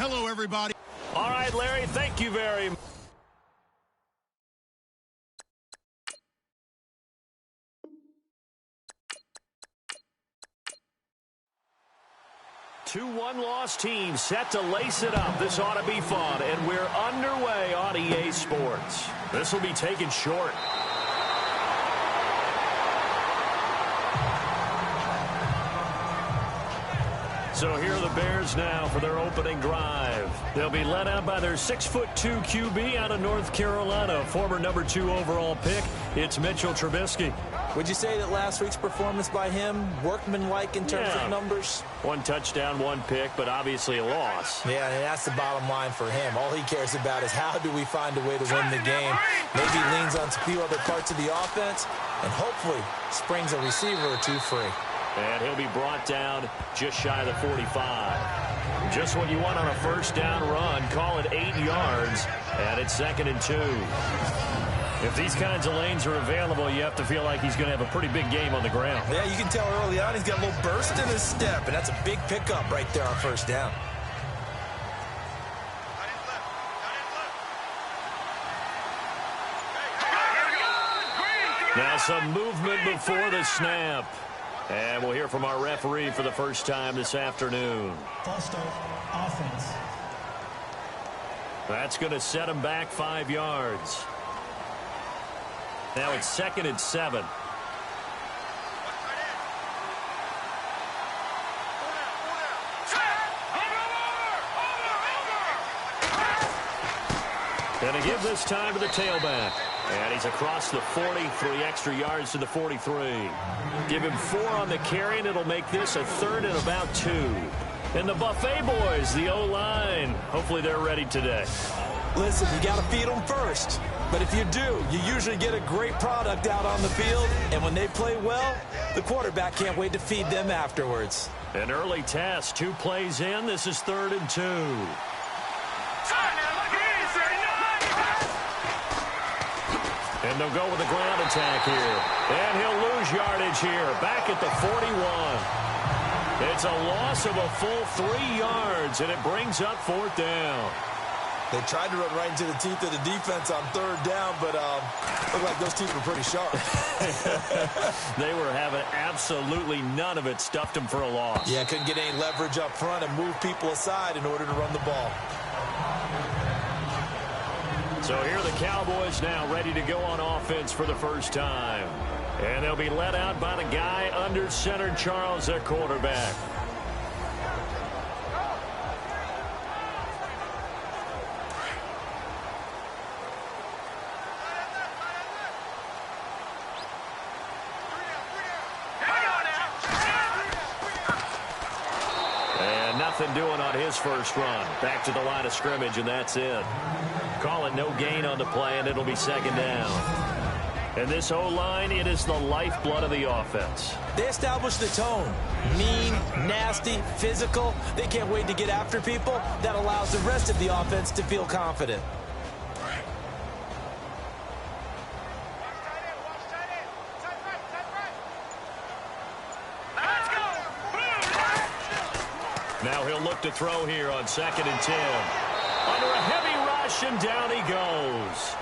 Hello, everybody. All right, Larry, thank you very much. Two one-loss teams set to lace it up. This ought to be fun, and we're underway on EA Sports. This will be taken short. So here are the Bears now for their opening drive. They'll be led out by their 6'2" QB out of North Carolina, former number 2 overall pick. It's Mitchell Trubisky. Would you say that last week's performance by him, workmanlike in terms of numbers? 1 touchdown, 1 pick, but obviously a loss. Yeah, and that's the bottom line for him. All he cares about is how do we find a way to win the game. Maybe leans on a few other parts of the offense, and hopefully springs a receiver or 2 free. And he'll be brought down just shy of the 45. Just what you want on a first down run. Call it 8 yards, and it's 2nd and 2. If these kinds of lanes are available, you have to feel like he's going to have a pretty big game on the ground. Yeah, you can tell early on he's got a little burst in his step, and that's a big pickup right there on first down. Now some movement before the snap. And we'll hear from our referee for the first time this afternoon. False start, offense. That's going to set him back 5 yards. Now it's 2nd and 7. And to give this time to the tailback. And he's across the 40, 3 extra yards to the 43. Give him 4 on the carry, and it'll make this a 3rd and about 2. And the Buffet boys, the O-line, hopefully they're ready today. Listen, you got to feed them first. But if you do, you usually get a great product out on the field. And when they play well, the quarterback can't wait to feed them afterwards. An early test, 2 plays in. This is 3rd and 2. And they'll go with the ground attack here. And he'll lose yardage here. Back at the 41. It's a loss of a full 3 yards, and it brings up 4th down. They tried to run right into the teeth of the defense on 3rd down, but looked like those teeth were pretty sharp. They were having absolutely none of it. Stuffed them for a loss. Yeah, couldn't get any leverage up front and move people aside in order to run the ball. So here are the Cowboys now ready to go on offense for the first time. And they'll be led out by the guy under center, Charles, their quarterback. And nothing doing on his first run. Back to the line of scrimmage, and that's it. Call it no gain on the play, and it'll be 2nd down. And this O-line, it is the lifeblood of the offense. They establish the tone. Mean, nasty, physical. They can't wait to get after people. That allows the rest of the offense to feel confident. Now he'll look to throw here on 2nd and 10. Under a heavy rush, and down he goes.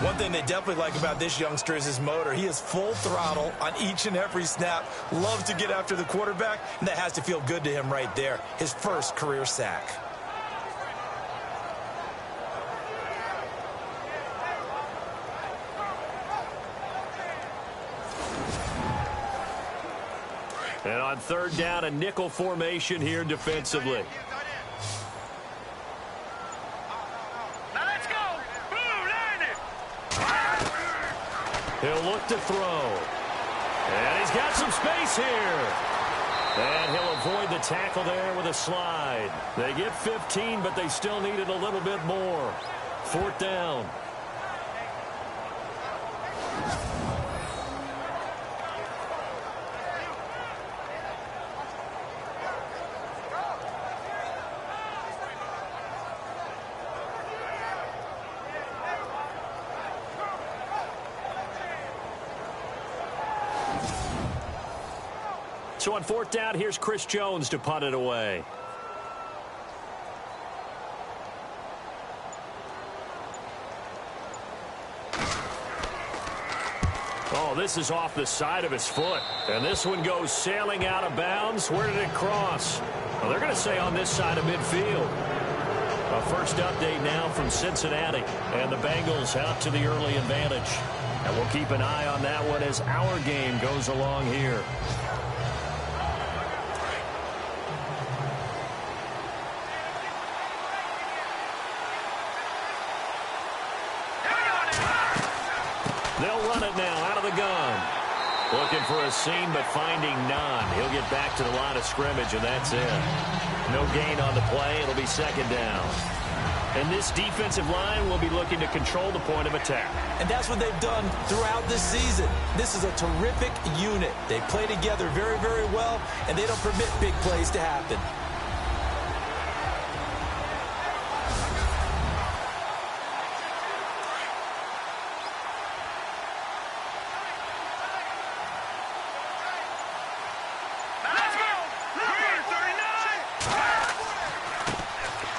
One thing they definitely like about this youngster is his motor. He is full throttle on each and every snap. Loves to get after the quarterback, and that has to feel good to him right there. His first career sack. And on 3rd down, a nickel formation here defensively. He'll look to throw. And he's got some space here. And he'll avoid the tackle there with a slide. They get 15, but they still needed a little bit more. 4th down. So on fourth down, here's Chris Jones to punt it away. Oh, this is off the side of his foot. And this one goes sailing out of bounds. Where did it cross? Well, they're going to say on this side of midfield. A first update now from Cincinnati. And the Bengals out to the early advantage. And we'll keep an eye on that one as our game goes along here. They'll run it now out of the gun. Looking for a seam, but finding none. He'll get back to the line of scrimmage, and that's it. No gain on the play. It'll be second down. And this defensive line will be looking to control the point of attack. And that's what they've done throughout this season. This is a terrific unit. They play together very, very well, and they don't permit big plays to happen.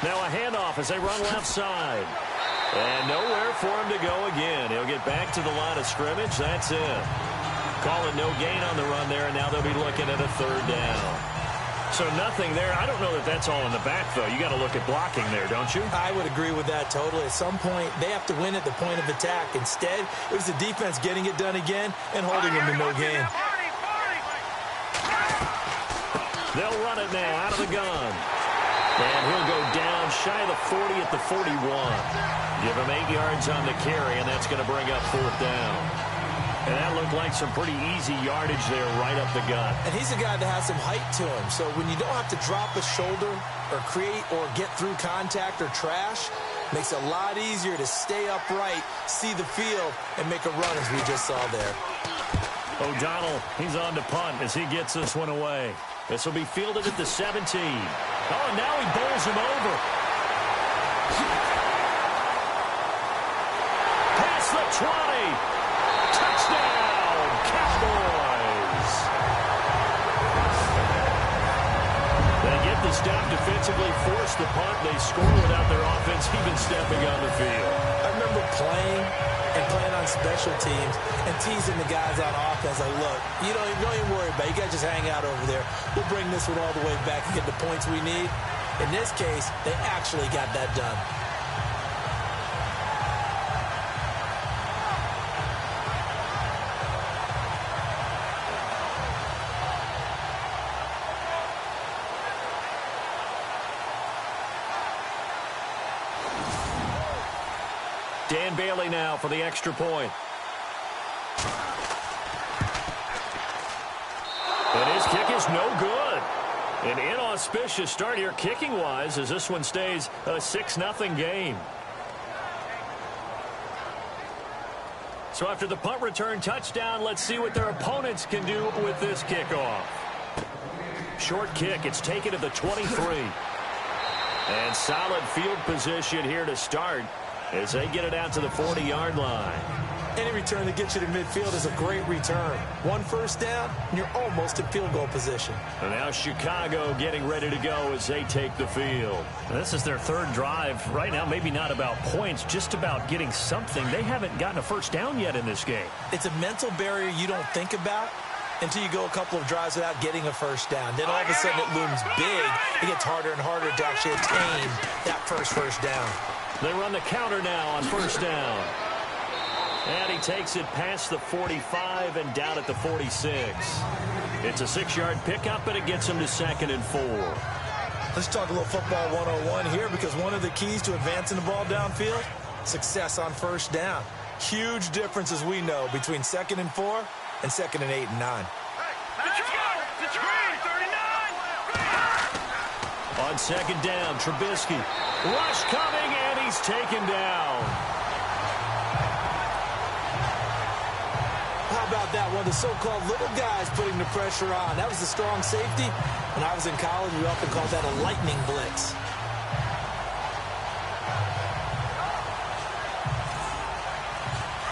Now a handoff as they run left side. And nowhere for him to go again. He'll get back to the line of scrimmage. That's it. Calling no gain on the run there, and now they'll be looking at a third down. So nothing there. I don't know that that's all in the back, though. You got to look at blocking there, don't you? I would agree with that totally. At some point, they have to win at the point of attack. Instead, it was the defense getting it done again and holding them to no gain. They'll run it now out of the gun. And he'll go down shy of the 40 at the 41. Give him 8 yards on the carry, and that's going to bring up fourth down. And that looked like some pretty easy yardage there right up the gut. And he's a guy that has some height to him. So when you don't have to drop a shoulder or create or get through contact or trash, makes it a lot easier to stay upright, see the field, and make a run as we just saw there. O'Donnell, he's on to punt as he gets this one away. This will be fielded at the 17. Oh, and now he bowls him over. Past the 20. Touchdown, Cowboys. They get the stop defensively, force the punt. They score without their offense even stepping on the field. I remember playing on special teams and teasing the guys on offense. Like, look, you don't even worry about it. You guys just hang out over there. We'll bring this one all the way back and get the points we need. In this case, they actually got that done. Dan Bailey now for the extra point. And his kick is no good. An inauspicious start here kicking-wise as this one stays a 6-0 game. So after the punt return touchdown, let's see what their opponents can do with this kickoff. Short kick. It's taken at the 23. And solid field position here to start as they get it out to the 40-yard line. Any return that gets you to midfield is a great return. One first down, and you're almost in field goal position. And now Chicago getting ready to go as they take the field. And this is their third drive. Right now, maybe not about points, just about getting something. They haven't gotten a first down yet in this game. It's a mental barrier you don't think about until you go a couple of drives without getting a first down. Then all of a sudden it looms big. It gets harder and harder to actually attain that first down. They run the counter now on first down. And he takes it past the 45 and down at the 46. It's a 6-yard pickup, and it gets him to 2nd and 4. Let's talk a little football 101 here, because one of the keys to advancing the ball downfield, success on first down. Huge difference, as we know, between 2nd and 4 and 2nd and 8 and 9. On second down, Trubisky. Rush coming, and he's taken down. How about that? One of the so-called little guys putting the pressure on. That was the strong safety. When I was in college, we often called that a lightning blitz.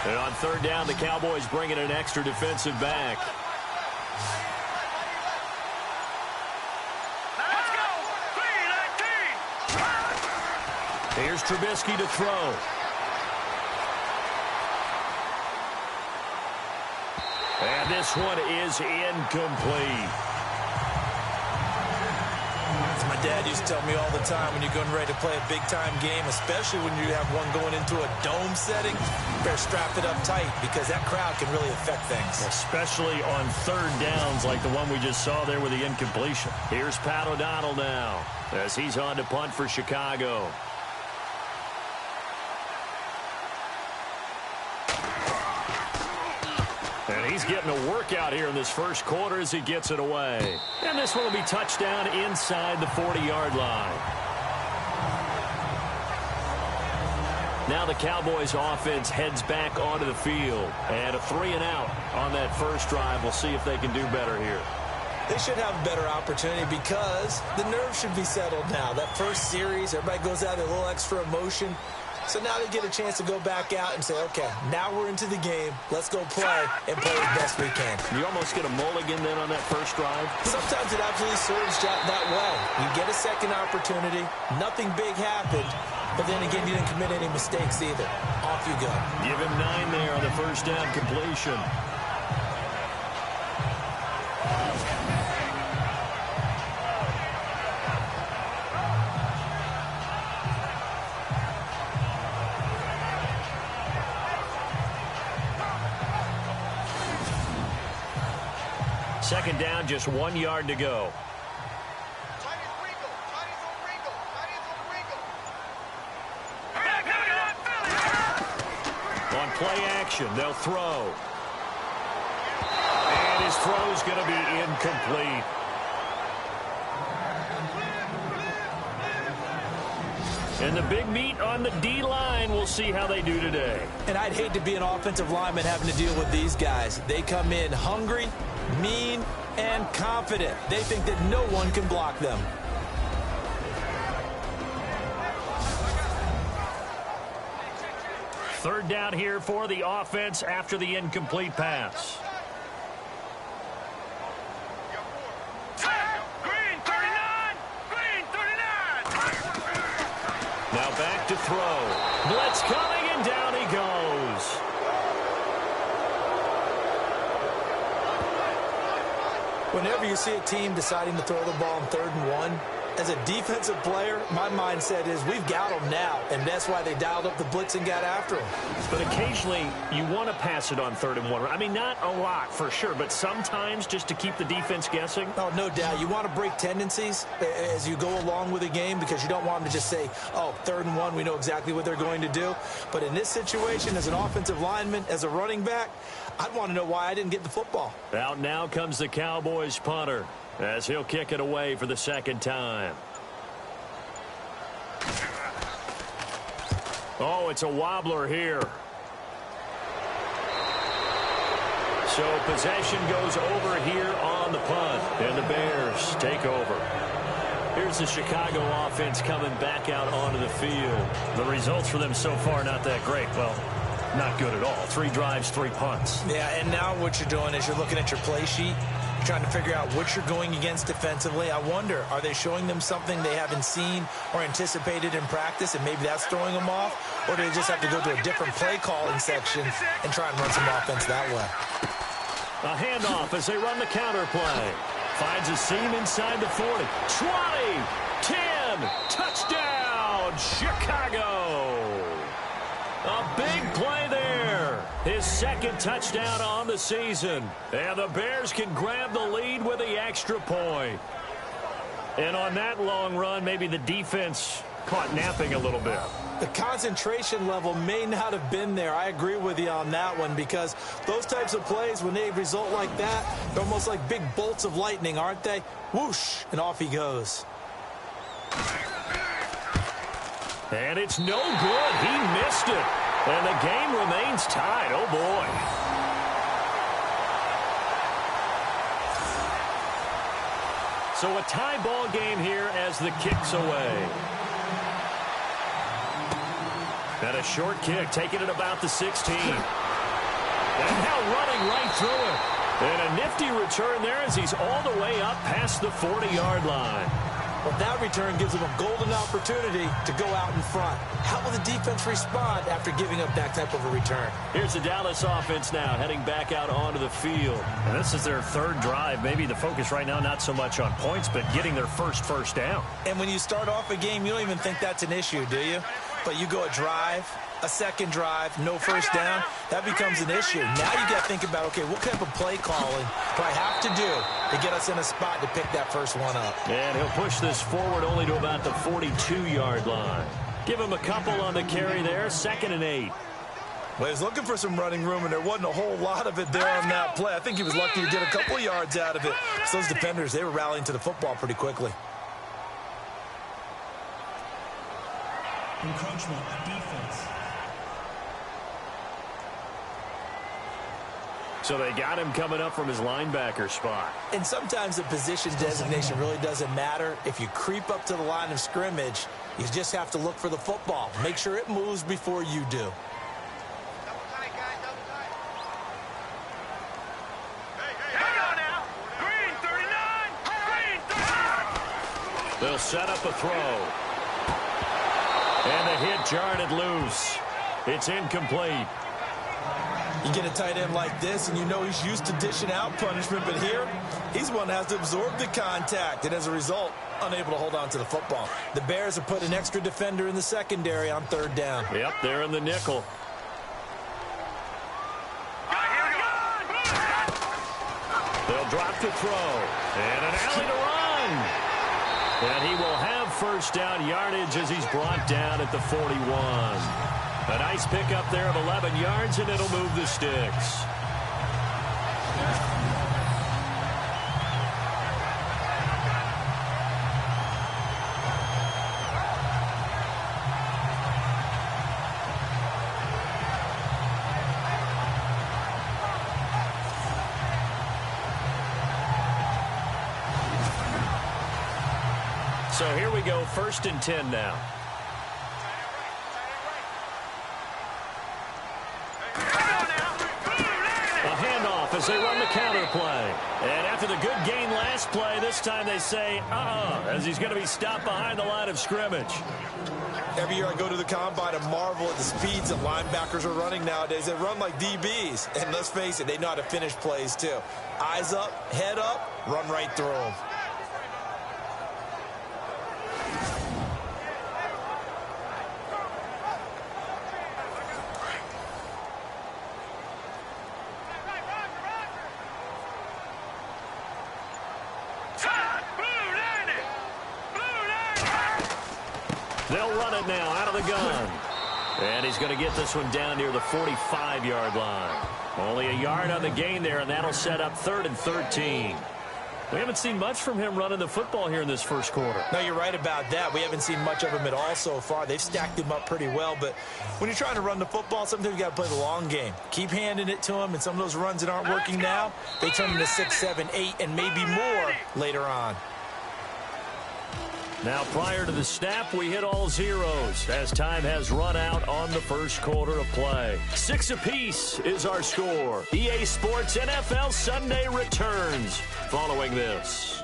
And on third down, the Cowboys bring in an extra defensive back. Here's Trubisky to throw. And this one is incomplete. As my dad used to tell me all the time, when you're getting ready to play a big-time game, especially when you have one going into a dome setting, you better strap it up tight because that crowd can really affect things. Especially on third downs like the one we just saw there with the incompletion. Here's Pat O'Donnell now as he's on to punt for Chicago. And he's getting a workout here in this first quarter as he gets it away. And this one will be touchdown inside the 40-yard line. Now the Cowboys offense heads back onto the field. And a 3-and-out on that first drive. We'll see if they can do better here. They should have a better opportunity because the nerves should be settled now. That first series, everybody goes out with a little extra emotion. So now they get a chance to go back out and say, okay, now we're into the game. Let's go play and play as best we can. You almost get a mulligan then on that first drive? Sometimes it absolutely serves that way. You get a second opportunity. Nothing big happened. But then again, you didn't commit any mistakes either. Off you go. Give him 9 there on the first down completion. Second down, just 1 yard to go. On play action, they'll throw. And his throw's going to be incomplete. And the big meat on the D-line, we'll see how they do today. And I'd hate to be an offensive lineman having to deal with these guys. They come in hungry, mean, and confident. They think that no one can block them. Third down here for the offense after the incomplete pass. Now back to throw. Blitz coming, and down he goes. Whenever you see a team deciding to throw the ball on 3rd and 1, as a defensive player, my mindset is we've got them now, and that's why they dialed up the blitz and got after them. But occasionally, you want to pass it on 3rd and 1. I mean, not a lot for sure, but sometimes just to keep the defense guessing. Oh, no doubt. You want to break tendencies as you go along with a game because you don't want them to just say, oh, 3rd and 1, we know exactly what they're going to do. But in this situation, as an offensive lineman, as a running back, I'd want to know why I didn't get the football. Out now comes the Cowboys punter as he'll kick it away for the second time. Oh, it's a wobbler here. So possession goes over here on the punt, and the Bears take over. Here's the Chicago offense coming back out onto the field. The results for them so far not that great. Well, not good at all. 3 drives, 3 punts. Yeah, and now what you're doing is you're looking at your play sheet. You're trying to figure out what you're going against defensively. I wonder, are they showing them something they haven't seen or anticipated in practice, and maybe that's throwing them off? Or do they just have to go to a different play calling section and try and run some offense that way? A handoff as they run the counter play. Finds a seam inside the 40. 20, 10, touchdown, Chicago. A big play there. His second touchdown on the season. And the Bears can grab the lead with the extra point. And on that long run, maybe the defense caught napping a little bit. The concentration level may not have been there. I agree with you on that one because those types of plays, when they result like that, they're almost like big bolts of lightning, aren't they? Whoosh, and off he goes. And it's no good. He missed it. And the game remains tied. Oh, boy. So a tie ball game here as the kick's away. And a short kick, taking it about the 16. And now running right through it. And a nifty return there as he's all the way up past the 40-yard line. Well, that return gives them a golden opportunity to go out in front. How will the defense respond after giving up that type of a return? Here's the Dallas offense now heading back out onto the field. And this is their third drive. Maybe the focus right now not so much on points, but getting their first down. And when you start off a game, you don't even think that's an issue, do you? But you go a drive, a second drive, no first down, that becomes an issue. Now you got to think about, okay, what type of play calling do I have to do to get us in a spot to pick that first one up? And he'll push this forward only to about the 42-yard line. Give him a couple on the carry there, 2nd and 8. Well, he was looking for some running room, and there wasn't a whole lot of it there on that play. I think he was lucky to get a couple of yards out of it. So those defenders, they were rallying to the football pretty quickly. Encroachment, defense. So they got him coming up from his linebacker spot. And sometimes the position designation really doesn't matter. If you creep up to the line of scrimmage, you just have to look for the football. Make sure it moves before you do. They'll set up a throw. And the hit jarred it loose. It's incomplete. You get a tight end like this, and you know he's used to dishing out punishment, but here, he's one that has to absorb the contact, and as a result, unable to hold on to the football. The Bears have put an extra defender in the secondary on 3rd down. Yep, they're in the nickel. They'll drop to throw. And an alley to run. And he will have first down yardage as he's brought down at the 41. A nice pickup there of 11 yards, and it'll move the sticks. So here we go, 1st and 10 now. A handoff as they run the counter play. And after the good gain last play, this time they say, as he's going to be stopped behind the line of scrimmage. Every year I go to the combine and marvel at the speeds that linebackers are running nowadays. They run like DBs. And let's face it, they know how to finish plays too. Eyes up, head up, run right through them. They'll run it now out of the gun. And he's going to get this one down near the 45-yard line. Only a yard on the gain there, and that'll set up 3rd and 13. We haven't seen much from him running the football here in this first quarter. No, you're right about that. We haven't seen much of him at all so far. They've stacked him up pretty well, but when you're trying to run the football, sometimes you got to play the long game. Keep handing it to him, and some of those runs that aren't working now, they turn into 6, 7, 8, and maybe more later on. Now, prior to the snap, we hit all zeros as time has run out on the first quarter of play. 6 apiece is our score. EA Sports NFL Sunday returns following this.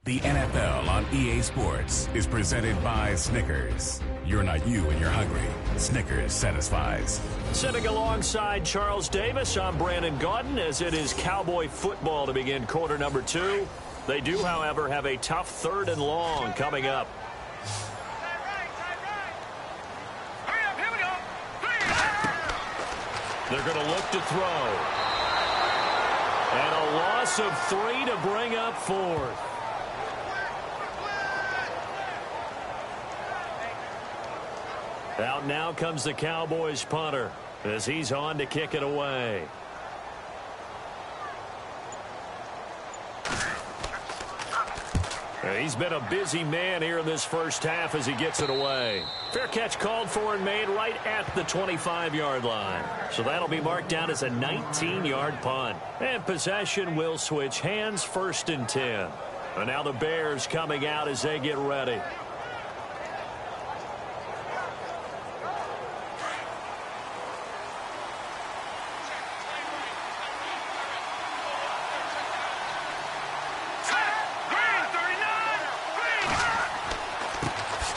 The NFL on EA Sports is presented by Snickers. You're not you when you're hungry. Snickers satisfies. Sitting alongside Charles Davis, I'm Brandon Gaudin as it is Cowboy football to begin quarter number 2. They do, however, have a tough 3rd and long coming up. They're going to look to throw. And a loss of 3 to bring up 4th. Out now comes the Cowboys punter as he's on to kick it away. He's been a busy man here in this first half as he gets it away. Fair catch called for and made right at the 25-yard line. So that'll be marked down as a 19-yard punt. And possession will switch hands, 1st and 10. And now the Bears coming out as they get ready.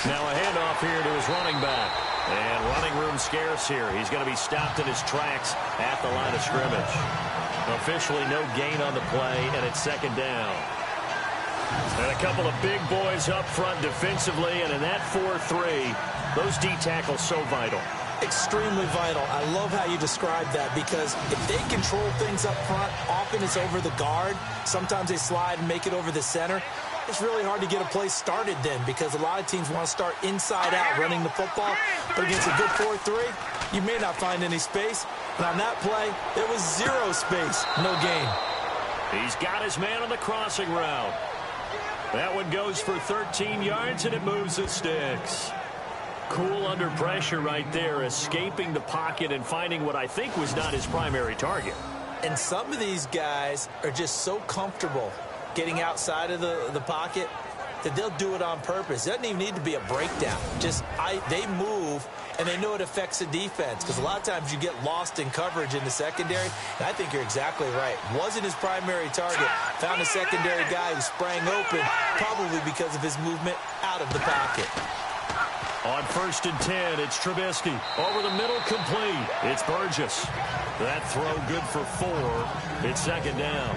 Now a handoff here to his running back. And running room scarce here. He's going to be stopped in his tracks at the line of scrimmage. Officially no gain on the play, and it's second down. And a couple of big boys up front defensively, and in that 4-3, those D tackles so vital. Extremely vital. I love how you described that, because if they control things up front, often it's over the guard. Sometimes they slide and make it over the center. It's really hard to get a play started then, because a lot of teams want to start inside out running the football. But against a good 4-3, you may not find any space. And on that play, there was zero space, no gain. He's got his man on the crossing route. That one goes for 13 yards, and it moves the sticks. Cool under pressure right there, escaping the pocket and finding what I think was not his primary target. And some of these guys are just so comfortable getting outside of the pocket that they'll do it on purpose. It doesn't even need to be a breakdown. They move, and they know it affects the defense, because a lot of times you get lost in coverage in the secondary. And I think you're exactly right. Wasn't his primary target. Found a secondary guy who sprang open, probably because of his movement out of the pocket. On 1st and 10, it's Trubisky. Over the middle, complete. It's Burgess. That throw good for 4. It's second down.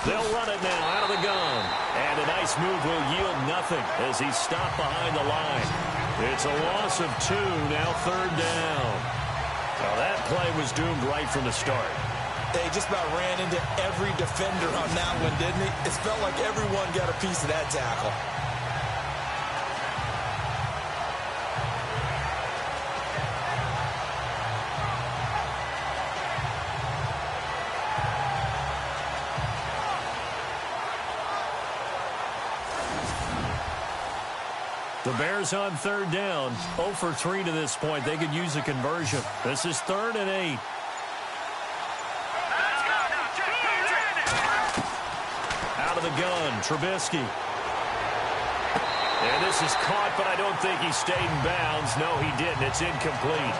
They'll run it now out of the gun. And a nice move will yield nothing as he's stopped behind the line. It's a loss of 2, now 3rd down. Now that play was doomed right from the start. They just about ran into every defender on that one, didn't he? It felt like everyone got a piece of that tackle. The Bears on 3rd down. 0 for 3 to this point. They could use a conversion. This is 3rd and 8. Out of the gun, Trubisky. And this is caught, but I don't think he stayed in bounds. No, he didn't. It's incomplete.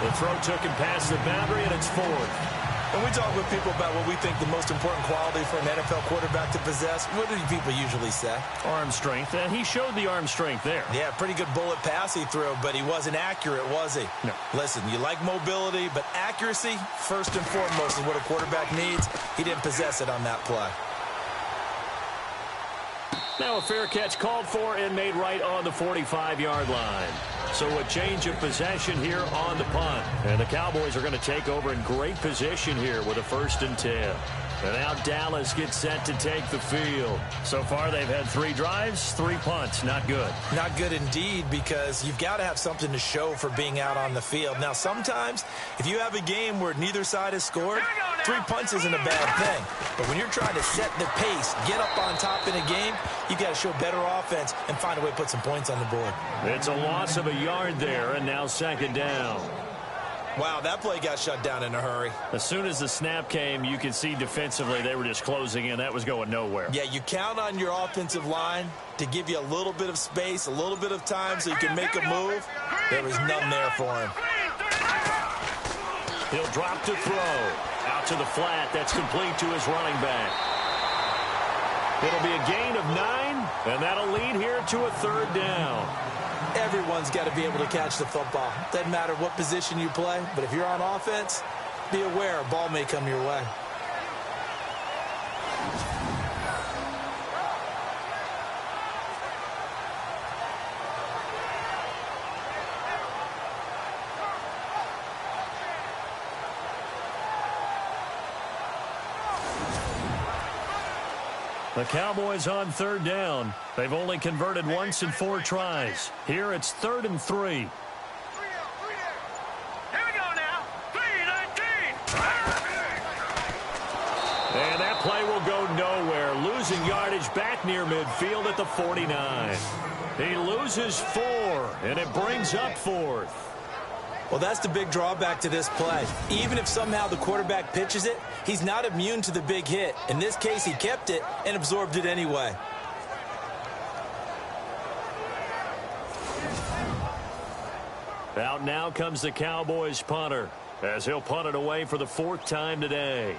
The throw took him past the boundary, and it's 4th. When we talk with people about what we think the most important quality for an NFL quarterback to possess, what do people usually say? Arm strength, and he showed the arm strength there. Yeah, pretty good bullet pass he threw, but he wasn't accurate, was he? No. Listen, you like mobility, but accuracy, first and foremost, is what a quarterback needs. He didn't possess it on that play. Now a fair catch called for and made right on the 45-yard line. So a change of possession here on the punt. And the Cowboys are going to take over in great position here with a 1st and 10. And now Dallas gets set to take the field. So far they've had 3 drives, 3 punts. Not good. Not good indeed, because you've got to have something to show for being out on the field. Now sometimes if you have a game where neither side has scored, 3 punts isn't a bad thing. But when you're trying to set the pace, get up on top in a game, you've got to show better offense and find a way to put some points on the board. It's a loss of a yard there, and now 2nd down. Wow, that play got shut down in a hurry. As soon as the snap came, you could see defensively they were just closing in. That was going nowhere. Yeah, you count on your offensive line to give you a little bit of space, a little bit of time so you can make a move. There was none there for him. He'll drop to throw. Out to the flat. That's complete to his running back. It'll be a gain of 9, and that'll lead here to a 3rd down. Everyone's got to be able to catch the football. Doesn't matter what position you play, but if you're on offense, be aware a ball may come your way. The Cowboys on 3rd down. They've only converted once in 4 tries. Here it's 3rd and 3. Here we go now. 3-19. And that play will go nowhere. Losing losing yardage back near midfield at the 49. He loses 4, and it brings up 4th. Well, that's the big drawback to this play. Even if somehow the quarterback pitches it, he's not immune to the big hit. In this case, he kept it and absorbed it anyway. Out now comes the Cowboys punter, as he'll punt it away for the 4th time today.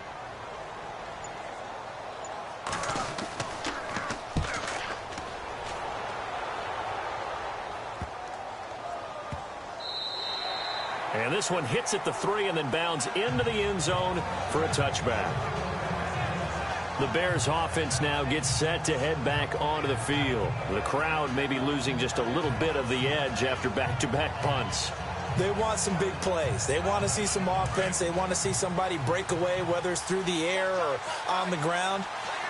And this one hits at the 3 and then bounds into the end zone for a touchback. The Bears offense now gets set to head back onto the field. The crowd may be losing just a little bit of the edge after back-to-back punts. They want some big plays. They want to see some offense. They want to see somebody break away, whether it's through the air or on the ground.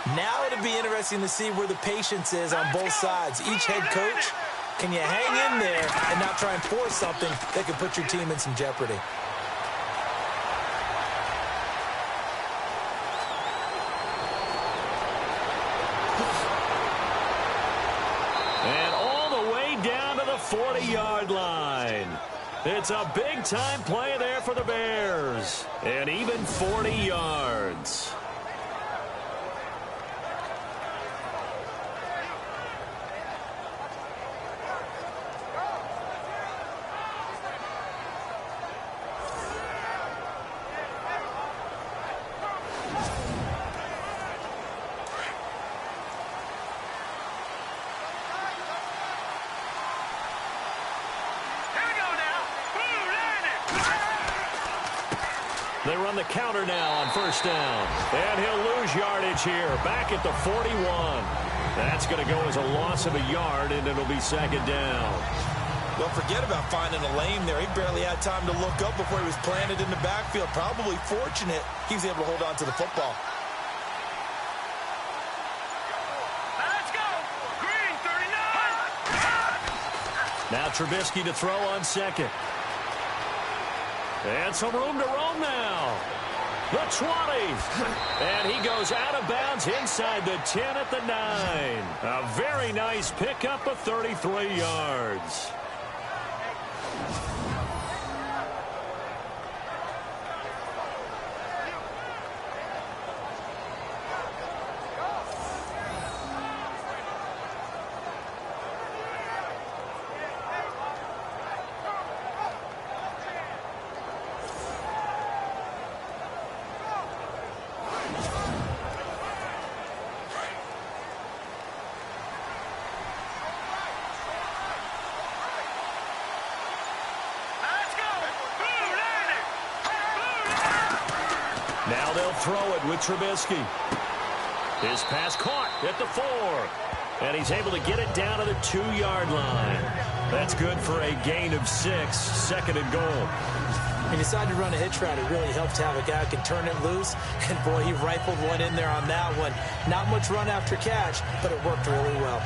Now it'll be interesting to see where the patience is on both sides. Each head coach, can you hang in there and not try and force something that could put your team in some jeopardy? And all the way down to the 40-yard line. It's a big-time play there for the Bears. And even 40 yards. They run the counter now on 1st down. And he'll lose yardage here, back at the 41. That's going to go as a loss of a yard, and it'll be 2nd down. Well, forget about finding a lane there. He barely had time to look up before he was planted in the backfield. Probably fortunate he was able to hold on to the football. Let's go! Green 39! Now Trubisky to throw on 2nd. And some room to roam now. The 20. And he goes out of bounds inside the 10 at the 9. A very nice pickup of 33 yards. Now they'll throw it with Trubisky. His pass caught at the 4. And he's able to get it down to the 2-yard line. That's good for a gain of 6, 2nd and goal. He decided to run a hitch route. It really helped to have a guy who can turn it loose. And, boy, he rifled one in there on that one. Not much run after catch, but it worked really well.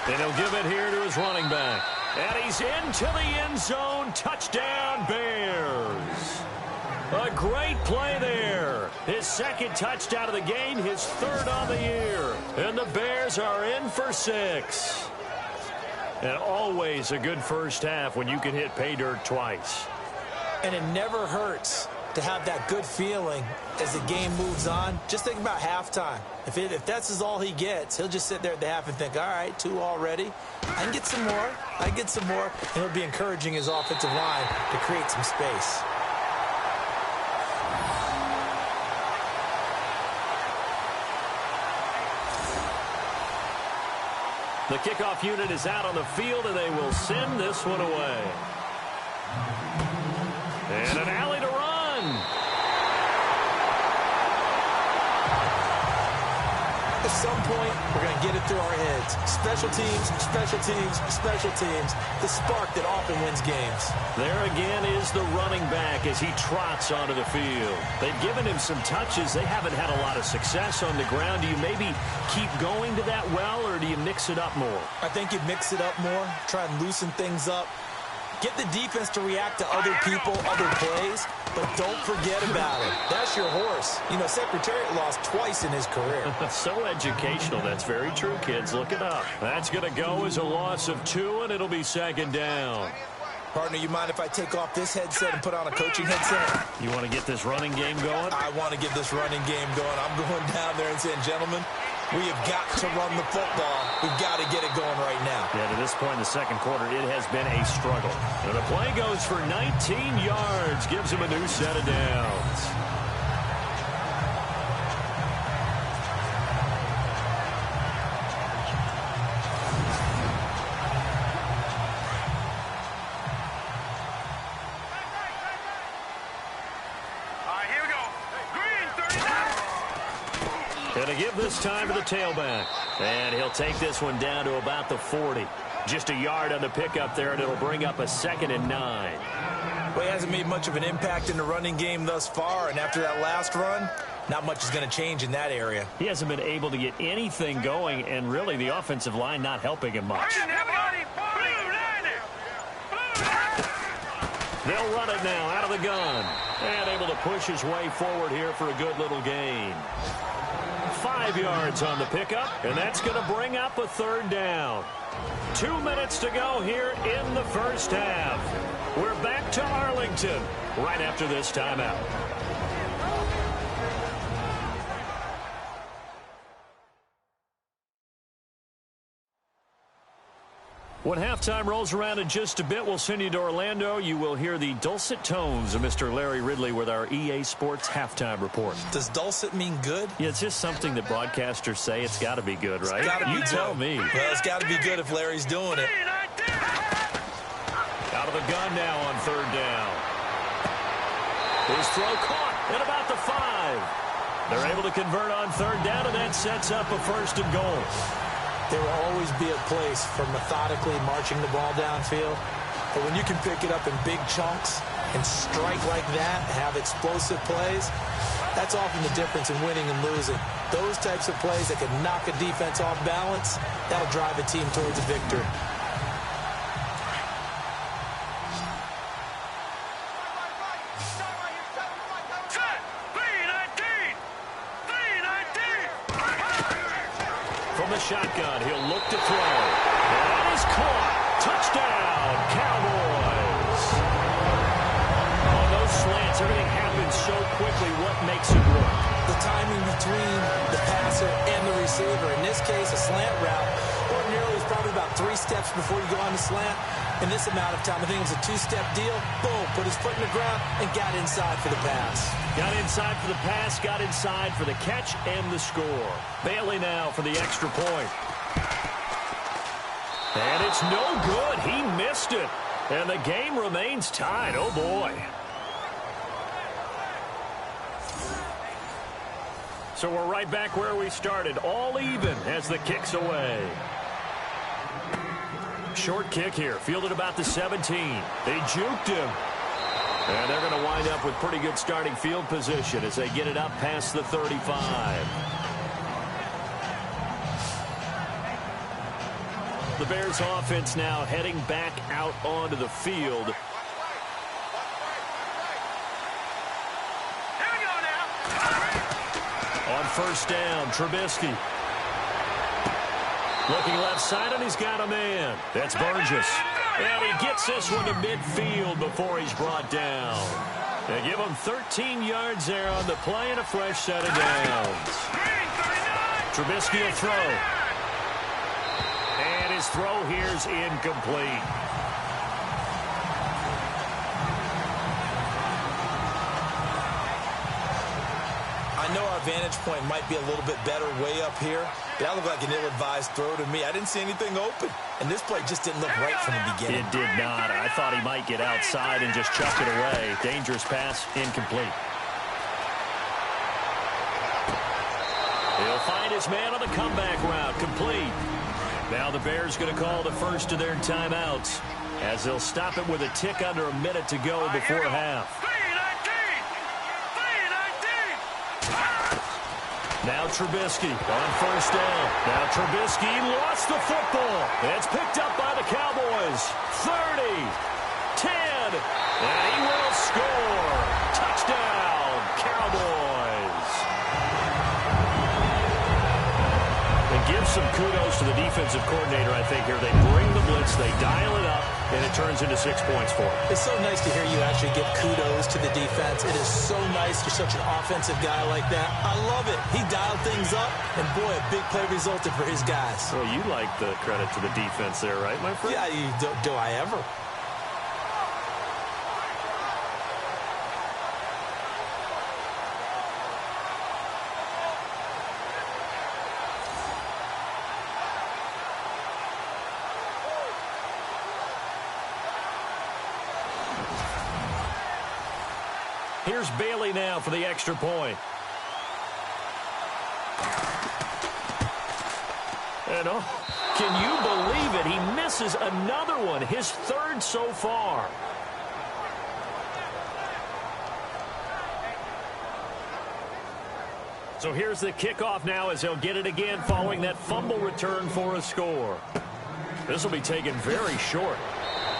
And he'll give it here to his running back. And he's into the end zone. Touchdown, Bears. A great play there. His 2nd touchdown of the game, his 3rd on the year. And the Bears are in for 6. And always a good first half when you can hit pay dirt twice. And it never hurts to have that good feeling as the game moves on. Just think about halftime. If that's all he gets, he'll just sit there at the half and think, all right, 2 already. I can get some more. I can get some more. And he'll be encouraging his offensive line to create some space. The kickoff unit is out on the field, and they will send this one away. And an alley to run. At some point, we're going to get it through our heads. Special teams, special teams, special teams. The spark that often wins games. There again is the running back as he trots onto the field. They've given him some touches. They haven't had a lot of success on the ground. Do you maybe keep going to that well, or do you mix it up more? I think you mix it up more, try and loosen things up. Get the defense to react to other people, other plays, but don't forget about it. That's your horse. You know, Secretariat lost twice in his career. So educational. That's very true, kids. Look it up. That's going to go as a loss of 2, and it'll be second down. Partner, you mind if I take off this headset and put on a coaching headset? You want to get this running game going? I want to get this running game going. I'm going down there and saying, gentlemen, we have got to run the football. We've got to get it going right now. Yeah, to this point in the second quarter, it has been a struggle. And the play goes for 19 yards, gives him a new set of downs. Going to give this time to the tailback. And he'll take this one down to about the 40. Just a yard on the pickup there, and it'll bring up a 2nd and 9. Well, he hasn't made much of an impact in the running game thus far, and after that last run, not much is going to change in that area. He hasn't been able to get anything going, and really the offensive line not helping him much. They'll run it now out of the gun. And able to push his way forward here for a good little gain. 5 yards on the pickup, and that's going to bring up a 3rd down. 2 minutes to go here in the first half. We're back to Arlington right after this timeout. When halftime rolls around in just a bit, we'll send you to Orlando. You will hear the dulcet tones of Mr. Larry Ridley with our EA Sports halftime report. Does dulcet mean good? Yeah, it's just something that broadcasters say. It's got to be good, right? It's gotta be you good. tell me. Well, it's got to be good if Larry's doing it. Out of the gun now on 3rd down. His throw caught at about the 5. They're able to convert on 3rd down, and that sets up a 1st and goal. There will always be a place for methodically marching the ball downfield. But when you can pick it up in big chunks and strike like that, have explosive plays, that's often the difference in winning and losing. Those types of plays that can knock a defense off balance, that'll drive a team towards a victory. Shotgun. He'll look to throw. That is caught. Touchdown, Cowboys. On those slants, everything happens so quickly. What makes it work? The timing between the passer and the receiver. In this case, a slant route ordinarily is probably about 3 steps before you go on the slant. In this amount of time, I think it was a 2-step deal. Boom, put his foot in the ground and got inside for the pass. Got inside for the pass, got inside for the catch and the score. Bailey now for the extra point. And it's no good. He missed it. And the game remains tied. Oh, boy. So we're right back where we started. All even as the kick's away. Short kick here, fielded about the 17. They juked him. And they're going to wind up with pretty good starting field position as they get it up past the 35. The Bears offense now heading back out onto the field. Here we go now. On 1st down, Trubisky. Looking left side, and he's got a man. That's Burgess. And he gets this one to midfield before he's brought down. They give him 13 yards there on the play and a fresh set of downs. Trubisky will throw. And his throw here's incomplete. I know our vantage point might be a little bit better way up here, but that looked like an ill-advised throw to me. I didn't see anything open, and this play just didn't look right from the beginning. It did not. I thought he might get outside and just chuck it away. Dangerous pass, incomplete. He'll find his man on the comeback route. Complete. Now the Bears going to call the first of their timeouts as they'll stop it with a tick under a minute to go before half. Now Trubisky on first down. Now Trubisky lost the football. It's picked up by the Cowboys. 30, 10, and he will score. Touchdown, Cowboys. And give some kudos to the defensive coordinator, I think, here. They bring the blitz, they dial it up, and it turns into 6 points for him. It's so nice to hear you actually give kudos to the defense. It is so nice. You're such an offensive guy like that. I love it. He dialed things up, and boy, a big play resulted for his guys. Well, you like the credit to the defense there, right, my friend? Yeah, do I ever? Here's Bailey now for the extra point. And can you believe it? He misses another one, his third so far. So here's the kickoff now as they'll get it again following that fumble return for a score. This will be taken very short.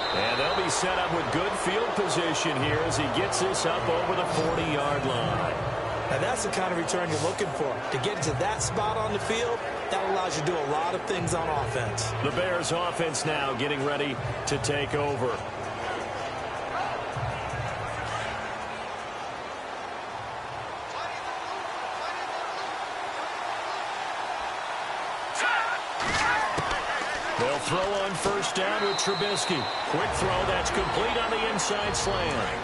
And they'll be set up with good field position here as he gets this up over the 40-yard line. Now that's the kind of return you're looking for. To get to that spot on the field, that allows you to do a lot of things on offense. The Bears offense now getting ready to take over. They'll throw on first down with Trubisky. Quick throw, that's complete on the inside slant.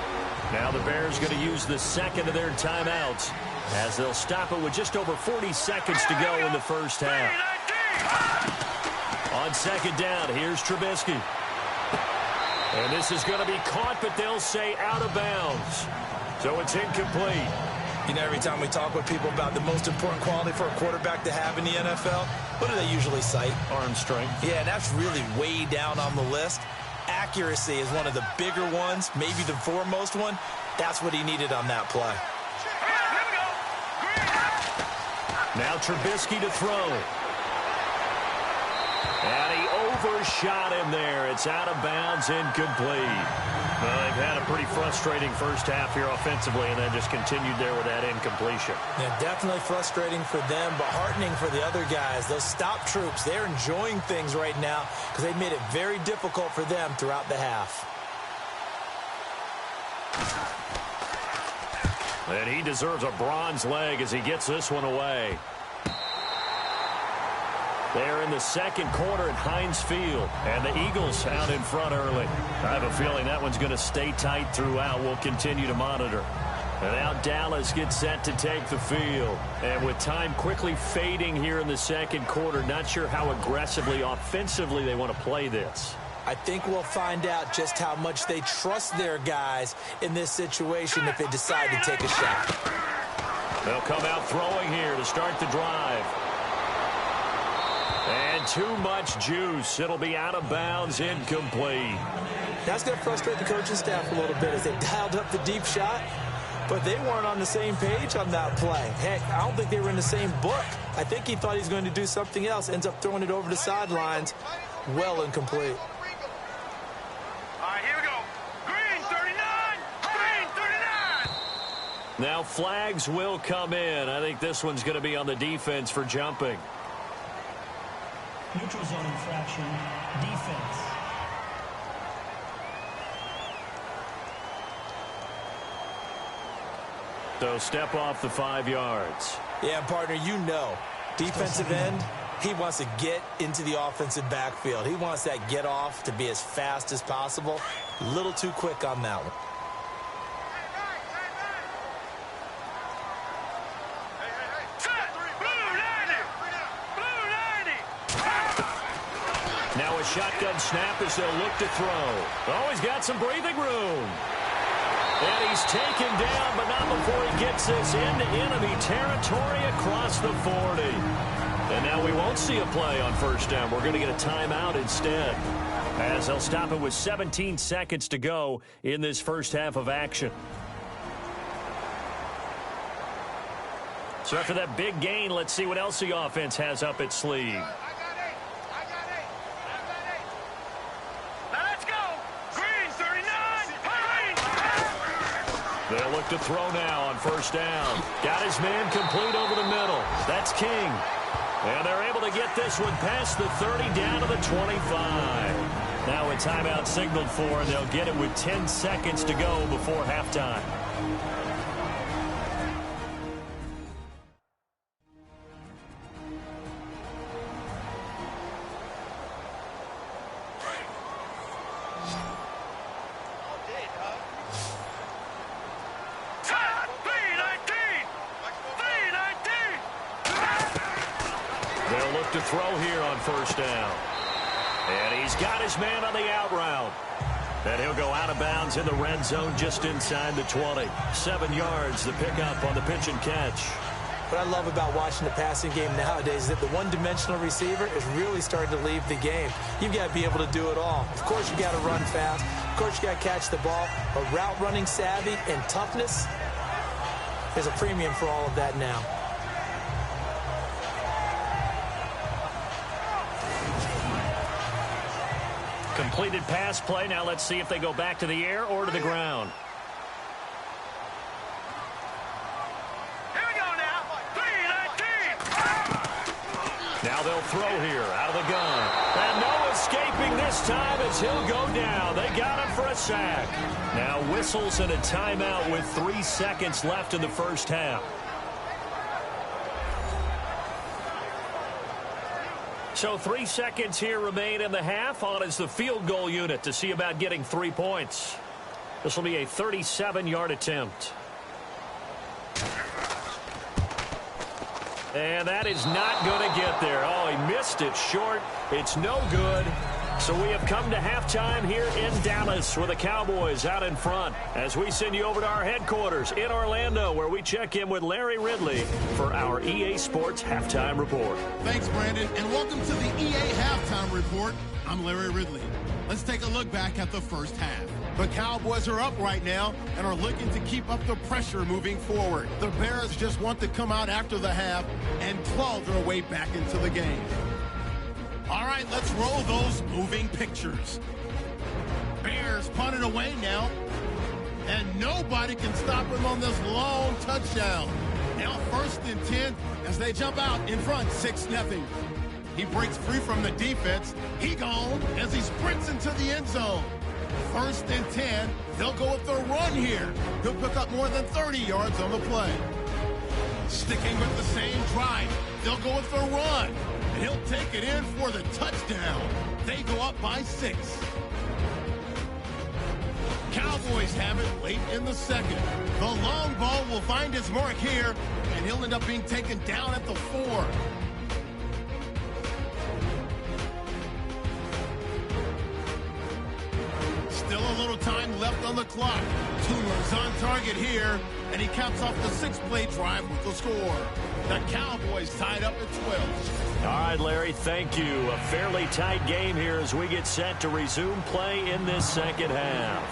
Now the Bears going to use the second of their timeouts as they'll stop it with just over 40 seconds to go in the first half. On second down, here's Trubisky. And this is going to be caught, but they'll say out of bounds. So it's incomplete. You know, every time we talk with people about the most important quality for a quarterback to have in the NFL, what do they usually cite? Arm strength. Yeah, and that's really way down on the list. Accuracy is one of the bigger ones, maybe the foremost one. That's what he needed on that play. Now Trubisky to throw. And he overshot him there. It's out of bounds, incomplete. Well, they've had a pretty frustrating first half here offensively, and then just continued there with that incompletion. Yeah, definitely frustrating for them, but heartening for the other guys. Those stop troops, they're enjoying things right now because they made it very difficult for them throughout the half. And he deserves a bronze leg as he gets this one away. They're in the second quarter at Heinz Field, and the Eagles out in front early. I have a feeling that one's going to stay tight throughout. We'll continue to monitor. And now Dallas gets set to take the field. And with time quickly fading here in the second quarter, not sure how aggressively, offensively they want to play this. I think we'll find out just how much they trust their guys in this situation if they decide to take a shot. They'll come out throwing here to start the drive. And too much juice. It'll be out of bounds, incomplete. That's going to frustrate the coaching staff a little bit as they dialed up the deep shot, but they weren't on the same page on that play. Heck, I don't think they were in the same book. I think he thought he was going to do something else, ends up throwing it over the sidelines. Well incomplete. All right, here we go. Green 39. Green 39. Now flags will come in. I think this one's going to be on the defense for jumping. Neutral zone infraction, defense. So step off the 5 yards. Yeah, partner, you know, defensive end, he wants to get into the offensive backfield. He wants that get off to be as fast as possible. A little too quick on that one. Now a shotgun snap as they'll look to throw. Oh, he's got some breathing room. And he's taken down, but not before he gets this into enemy territory across the 40. And now we won't see a play on first down. We're going to get a timeout instead, as they'll stop it with 17 seconds to go in this first half of action. So after that big gain, let's see what else the offense has up its sleeve. They'll look to throw now on first down. Got his man complete over the middle. That's King. And they're able to get this one past the 30 down to the 25. Now a timeout signaled for, and they'll get it with 10 seconds to go before halftime. To throw here on first down. And he's got his man on the out route. And he'll go out of bounds in the red zone just inside the 20. 7 yards, the pickup on the pitch and catch. What I love about watching the passing game nowadays is that the one-dimensional receiver is really starting to leave the game. You've got to be able to do it all. Of course, you got to run fast. Of course, you got to catch the ball. But route running savvy and toughness, there's a premium for all of that now. Completed pass play. Now let's see if they go back to the air or to the ground. Here we go now. 3-19. Now they'll throw here out of the gun. And no escaping this time as he'll go down. They got him for a sack. Now whistles and a timeout with 3 seconds left in the first half. So 3 seconds here remain in the half. On is the field goal unit to see about getting 3 points. This will be a 37-yard attempt. And that is not going to get there. Oh, he missed it short. It's no good. So we have come to halftime here in Dallas with the Cowboys out in front as we send you over to our headquarters in Orlando, where we check in with Larry Ridley for our EA Sports Halftime Report. Thanks, Brandon, and welcome to the EA Halftime Report. I'm Larry Ridley. Let's take a look back at the first half. The Cowboys are up right now and are looking to keep up the pressure moving forward. The Bears just want to come out after the half and claw their way back into the game. All right, let's roll those moving pictures. Bears punted away now, and nobody can stop him on this long touchdown. Now 1st and 10 as they jump out in front, 6-0. He breaks free from the defense. He gone as he sprints into the end zone. 1st and 10, they'll go with their run here. He'll pick up more than 30 yards on the play. Sticking with the same drive, they'll go with their run. And he'll take it in for the touchdown. They go up by 6. Cowboys have it late in the second. The long ball will find his mark here, and he'll end up being taken down at the 4. Still a little time left on the clock. Toomer's on target here, and he caps off the 6-play drive with the score. The Cowboys tied up at 12. All right, Larry, thank you. A fairly tight game here as we get set to resume play in this second half.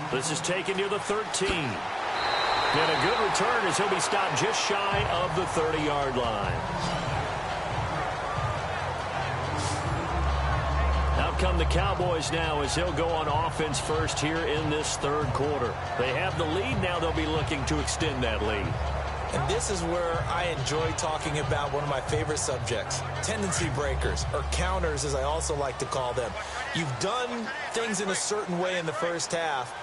This is taken near the 13. And a good return as he'll be stopped just shy of the 30-yard line. Out come the Cowboys now as he'll go on offense first here in this third quarter. They have the lead. Now they'll be looking to extend that lead. And this is where I enjoy talking about one of my favorite subjects, tendency breakers, or counters as I also like to call them. You've done things in a certain way in the first half,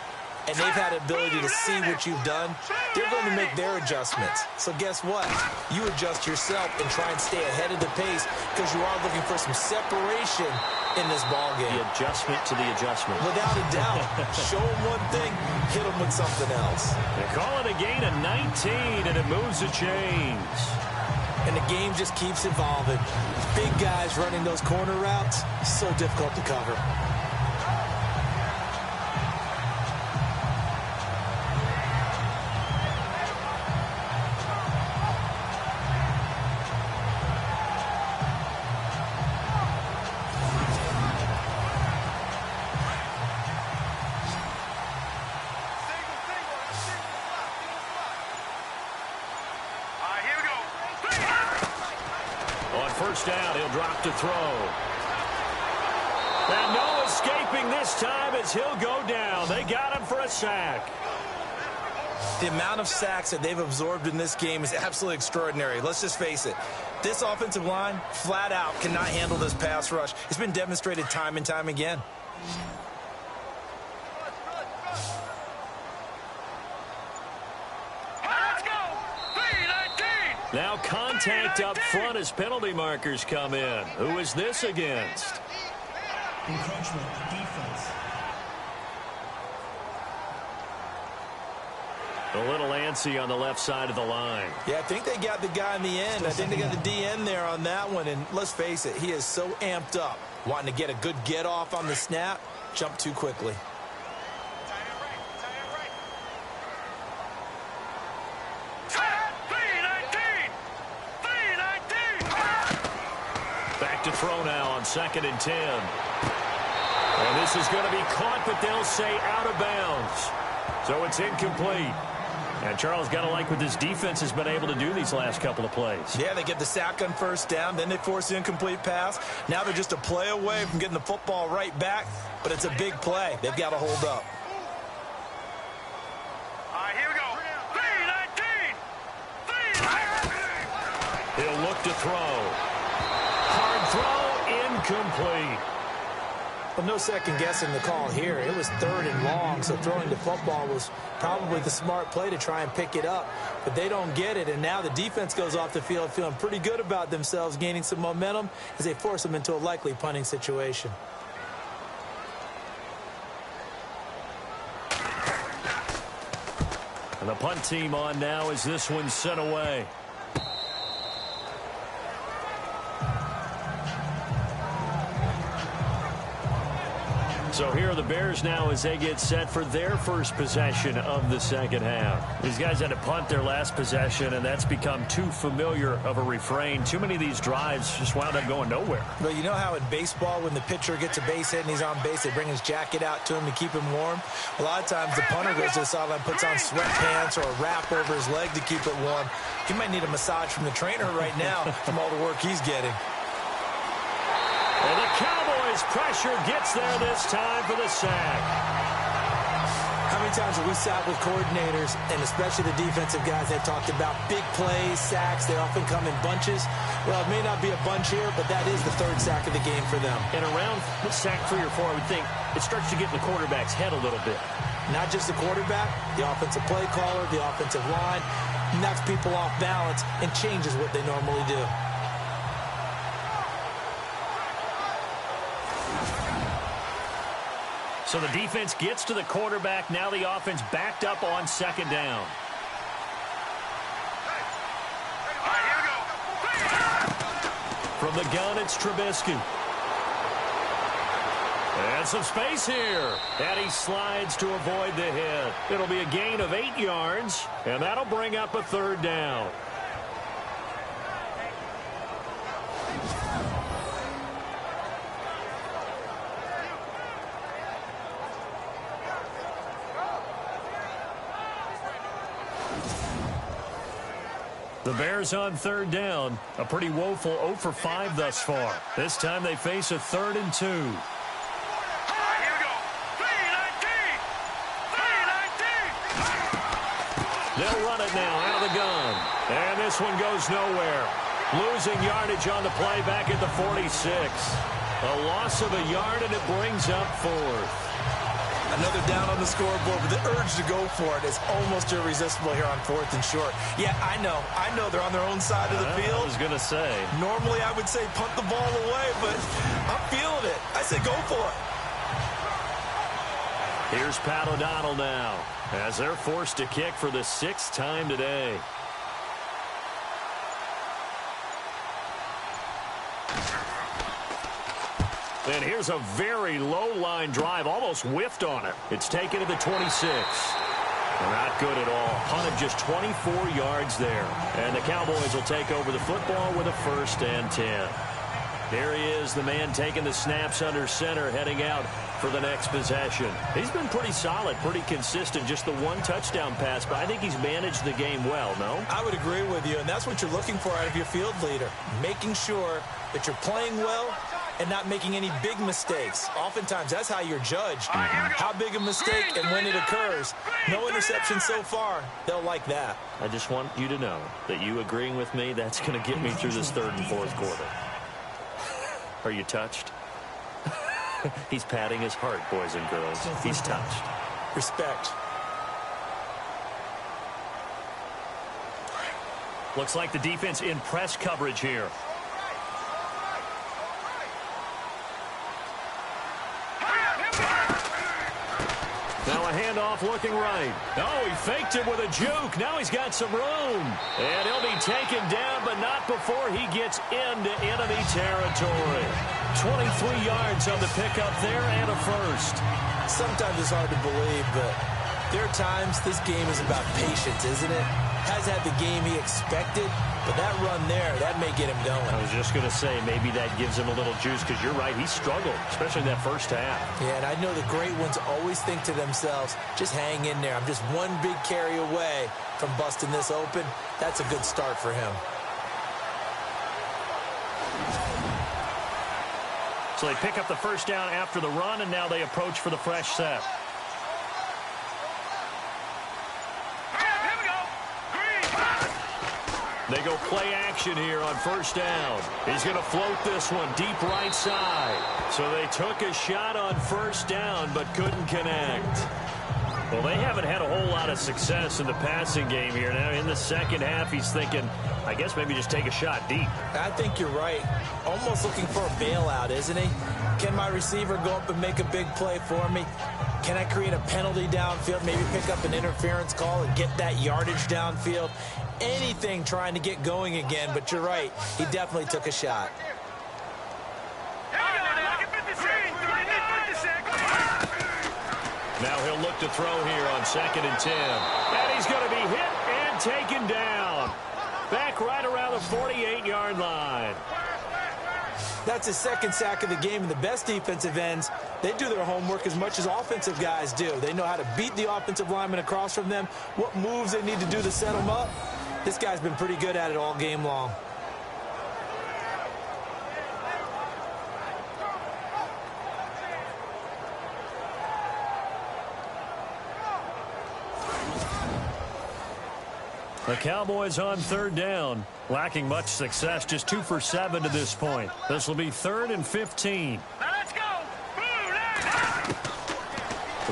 and they've had ability to see what you've done. They're going to make their adjustments. So guess what? You adjust yourself and try and stay ahead of the pace because you are looking for some separation in this ball game. The adjustment to the adjustment. Without a doubt. Show them one thing, hit them with something else. They call it a gain of 19, and it moves the chains. And the game just keeps evolving. Big guys running those corner routes, so difficult to cover. first down. He'll drop to throw. And no escaping this time as he'll go down. They got him for a sack. The amount of sacks that they've absorbed in this game is absolutely extraordinary. Let's just face it. This offensive line, flat out, cannot handle this pass rush. It's been demonstrated time and time again. Let's go! 3-19! Now contact up front as penalty markers come in. Who is this against? Encroachment defense. A little antsy on the left side of the line. Yeah, I think they got the guy in the end. I think they got the DN there on that one. And let's face it, he is so amped up, wanting to get a good get off on the snap, jump too quickly. Back to throw now on 2nd and 10. And this is going to be caught, but they'll say out of bounds. So it's incomplete. And Charles, got to like what this defense has been able to do these last couple of plays. Yeah, they get the sack on first down, then they force the incomplete pass. Now they're just a play away from getting the football right back, but it's a big play. They've got to hold up. All right, here we go. 3-19! He'll look to throw. Hard throw, incomplete. Well, no second guessing the call here. It was 3rd and long, so throwing the football was probably the smart play to try and pick it up. But they don't get it, and now the defense goes off the field feeling pretty good about themselves, gaining some momentum as they force them into a likely punting situation. And the punt team on now as this one's sent away. So here are the Bears now as they get set for their first possession of the second half. These guys had to punt their last possession, and that's become too familiar of a refrain. Too many of these drives just wound up going nowhere. Well, you know how in baseball when the pitcher gets a base hit and he's on base, they bring his jacket out to him to keep him warm? A lot of times the punter goes to the sideline, puts on sweatpants or a wrap over his leg to keep it warm. He might need a massage from the trainer right now from all the work he's getting. And the Cowboys pressure gets there this time for the sack. How many times have we sat with coordinators, and especially the defensive guys, they've talked about big plays, sacks. They often come in bunches. Well, it may not be a bunch here, but that is the 3rd sack of the game for them. And around sack 3 or 4, I would think it starts to get in the quarterback's head a little bit. Not just the quarterback, the offensive play caller, the offensive line, knocks people off balance and changes what they normally do. So the defense gets to the quarterback. Now the offense backed up on 2nd down. All right, here we go. From the gun, it's Trubisky. And some space here. And he slides to avoid the hit. It'll be a gain of 8 yards, and that'll bring up a 3rd down. The Bears on 3rd down. A pretty woeful 0 for 5 thus far. This time they face a 3rd and 2. All right, here we go. 3-19! 3-19! They'll run it now out of the gun. And this one goes nowhere. Losing yardage on the play back at the 46. A loss of a yard, and it brings up 4th. Another down on the scoreboard, but the urge to go for it is almost irresistible here on 4th and short. Yeah, I know they're on their own side of the field. I was going to say. Normally I would say punt the ball away, but I'm feeling it. I say go for it. Here's Pat O'Donnell now as they're forced to kick for the 6th time today. And here's a very low-line drive, almost whiffed on it. It's taken to the 26. Not good at all. Punt of just 24 yards there. And the Cowboys will take over the football with a 1st and 10. Here he is, the man taking the snaps under center, heading out for the next possession. He's been pretty solid, pretty consistent, just the one touchdown pass, but I think he's managed the game well, no? I would agree with you, and that's what you're looking for out of your field leader, making sure that you're playing well and not making any big mistakes. Oftentimes, that's how you're judged. How big a mistake and when it occurs. No interception so far. They'll like that. I just want you to know that you agreeing with me, that's going to get me through this third and fourth quarter. Are you touched? He's patting his heart, boys and girls. He's touched. Respect. Looks like the defense in press coverage here. Now a handoff looking right. Oh, he faked it with a juke. Now he's got some room. And he'll be taken down, but not before he gets into enemy territory. 23 yards on the pickup there and a first. Sometimes it's hard to believe, but there are times this game is about patience, isn't it? Has had the game he expected, but that run there, that may get him going. I was just going to say, maybe that gives him a little juice, because you're right, he struggled, especially in that first half. Yeah, and I know the great ones always think to themselves, just hang in there. I'm just one big carry away from busting this open. That's a good start for him. So they pick up the first down after the run, and now they approach for the fresh set. They go play action here on first down. He's going to float this one deep right side. So they took a shot on first down but couldn't connect. Well, they haven't had a whole lot of success in the passing game here. Now in the second half, he's thinking, I guess maybe just take a shot deep. I think you're right. Almost looking for a bailout, isn't he? Can my receiver go up and make a big play for me? Can I create a penalty downfield, maybe pick up an interference call and get that yardage downfield? Anything trying to get going again, but you're right. He definitely took a shot. Now he'll look to throw here on 2nd and 10. And he's going to be hit and taken down. Back right around the 48-yard line. That's his second sack of the game, and the best defensive ends, they do their homework as much as offensive guys do. They know how to beat the offensive lineman across from them, what moves they need to do to set them up. This guy's been pretty good at it all game long. The Cowboys on third down, lacking much success, just 2 for 7 to this point. This will be 3rd and 15. Now let's go.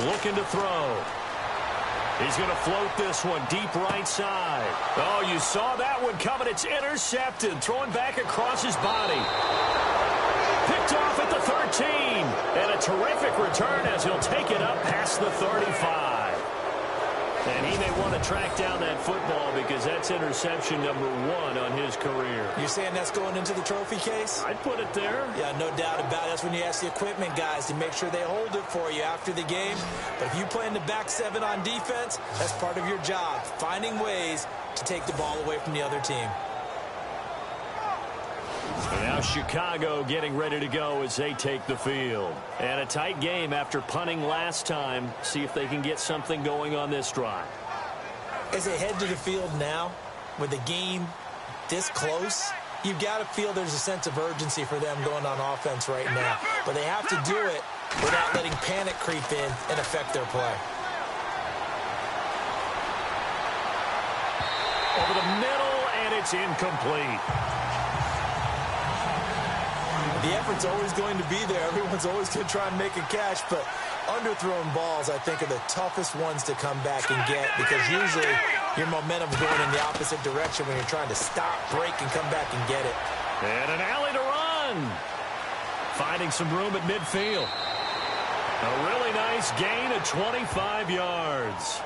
Looking to throw. He's going to float this one deep right side. Oh, you saw that one coming. It's intercepted. Throwing back across his body. Picked off at the 13. And a terrific return as he'll take it up past the 35. And he may want to track down that football because that's interception number 1 on his career. You're saying that's going into the trophy case? I'd put it there. Yeah, no doubt about it. That's when you ask the equipment guys to make sure they hold it for you after the game. But if you play in the back 7 on defense, that's part of your job, finding ways to take the ball away from the other team. And now Chicago getting ready to go as they take the field. And a tight game after punting last time. See if they can get something going on this drive. As they head to the field now, with the game this close, you've got to feel there's a sense of urgency for them going on offense right now. But they have to do it without letting panic creep in and affect their play. Over the middle, and it's incomplete. The effort's always going to be there. Everyone's always going to try and make a catch, but underthrown balls, I think, are the toughest ones to come back and get because usually your momentum's going in the opposite direction when you're trying to stop, break, and come back and get it. And an alley to run. Finding some room at midfield. A really nice gain of 25 yards.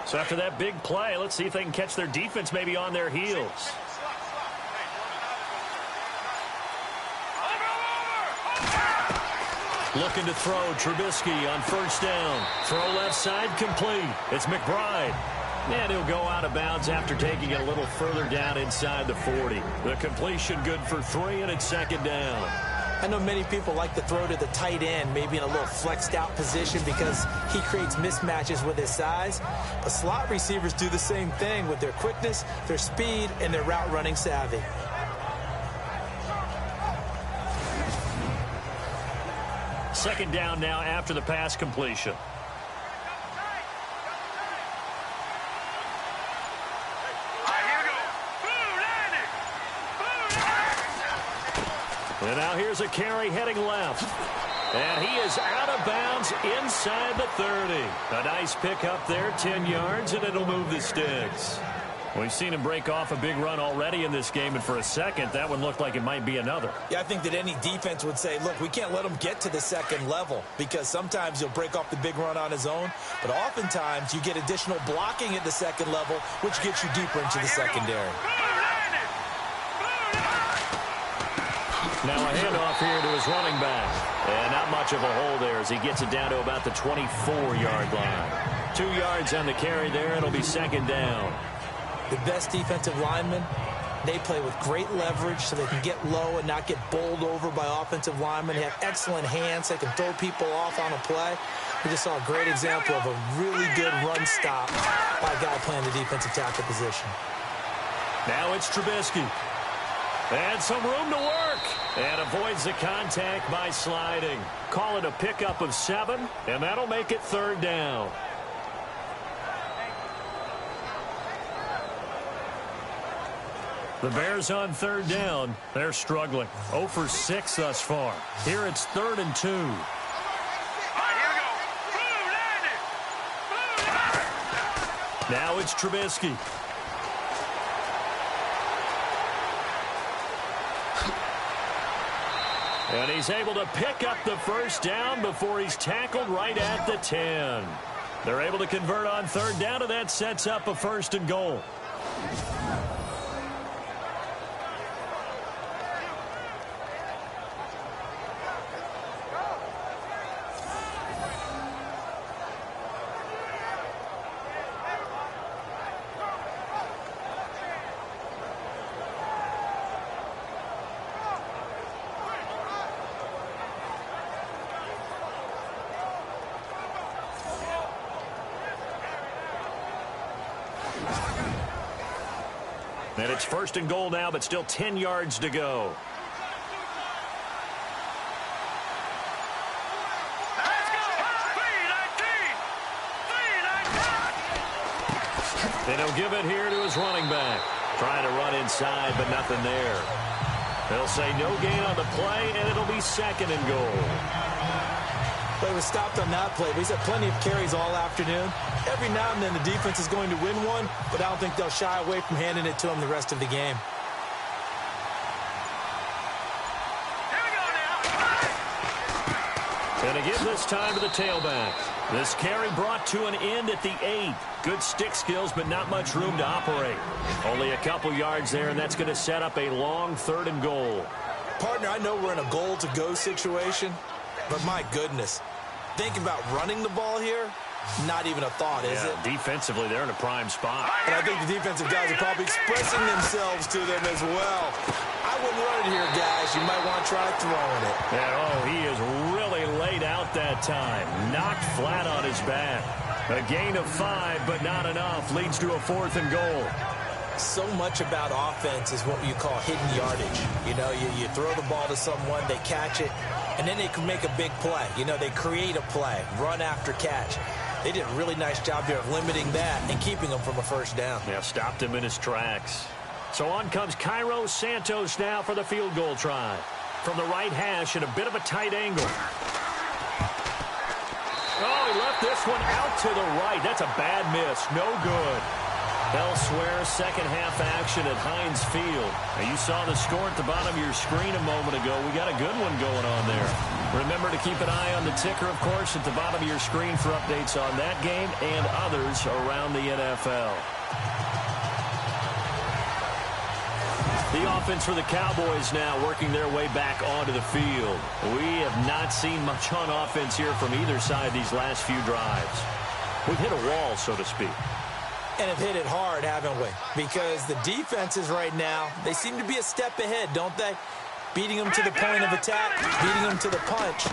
So after that big play, let's see if they can catch their defense maybe on their heels. Looking to throw. Trubisky on first down. Throw left side complete. It's McBride. And he'll go out of bounds after taking it a little further down inside the 40. The completion good for 3, and it's second down. I know many people like to throw to the tight end, maybe in a little flexed out position because he creates mismatches with his size. But slot receivers do the same thing with their quickness, their speed, and their route running savvy. Second down now after the pass completion. And now here's a carry heading left. And he is out of bounds inside the 30. A nice pickup there, 10 yards, and it'll move the sticks. We've seen him break off a big run already in this game, and for a second, that one looked like it might be another. Yeah, I think that any defense would say, look, we can't let him get to the second level because sometimes he'll break off the big run on his own, but oftentimes you get additional blocking at the second level, which gets you deeper into the secondary. Now a handoff here to his running back. And not much of a hole there as he gets it down to about the 24-yard line. 2 yards on the carry there. It'll be second down. The best defensive linemen, they play with great leverage so they can get low and not get bowled over by offensive linemen. They have excellent hands. They can throw people off on a play. We just saw a great example of a really good run stop by a guy playing the defensive tackle position. Now it's Trubisky. And some room to work. And avoids the contact by sliding. Call it a pickup of 7, and that'll make it third down. The Bears on third down. They're struggling. 0 for 6 thus far. Here it's 3rd and 2. Now it's Trubisky. And he's able to pick up the first down before he's tackled right at the 10. They're able to convert on third down, and that sets up a 1st and goal. And it's 1st and goal now, but still 10 yards to go. And he'll give it here to his running back. Trying to run inside, but nothing there. They'll say no gain on the play, and it'll be 2nd and goal. Well, he was stopped on that play, but he's had plenty of carries all afternoon. Every now and then the defense is going to win one, but I don't think they'll shy away from handing it to him the rest of the game. And again this time to the tailback. This carry brought to an end at the 8. Good stick skills, but not much room to operate. Only a couple yards there, and that's going to set up a long 3rd and goal. Partner, I know we're in a goal-to-go situation, but my goodness, think about running the ball here. Not even a thought, is it? Defensively, they're in a prime spot. And I think the defensive guys are probably expressing themselves to them as well. I wouldn't run it here, guys. You might want to try throwing it. And, he is really laid out that time. Knocked flat on his back. A gain of 5, but not enough. Leads to a 4th and goal. So much about offense is what you call hidden yardage. You know, you throw the ball to someone, they catch it, and then they can make a big play. You know, they create a play, run after catch. They did a really nice job there of limiting that and keeping him from a 1st down. Yeah, stopped him in his tracks. So on comes Cairo Santos now for the field goal try. From the right hash at a bit of a tight angle. Oh, he left this one out to the right. That's a bad miss. No good. Elsewhere, second half action at Heinz Field. Now, you saw the score at the bottom of your screen a moment ago. We got a good one going on there. Remember to keep an eye on the ticker, of course, at the bottom of your screen for updates on that game and others around the NFL. The offense for the Cowboys now working their way back onto the field. We have not seen much on offense here from either side these last few drives. We've hit a wall, so to speak. And have hit it hard, haven't we? Because the defenses right now, they seem to be a step ahead, don't they? Beating them to the point of attack, beating them to the punch.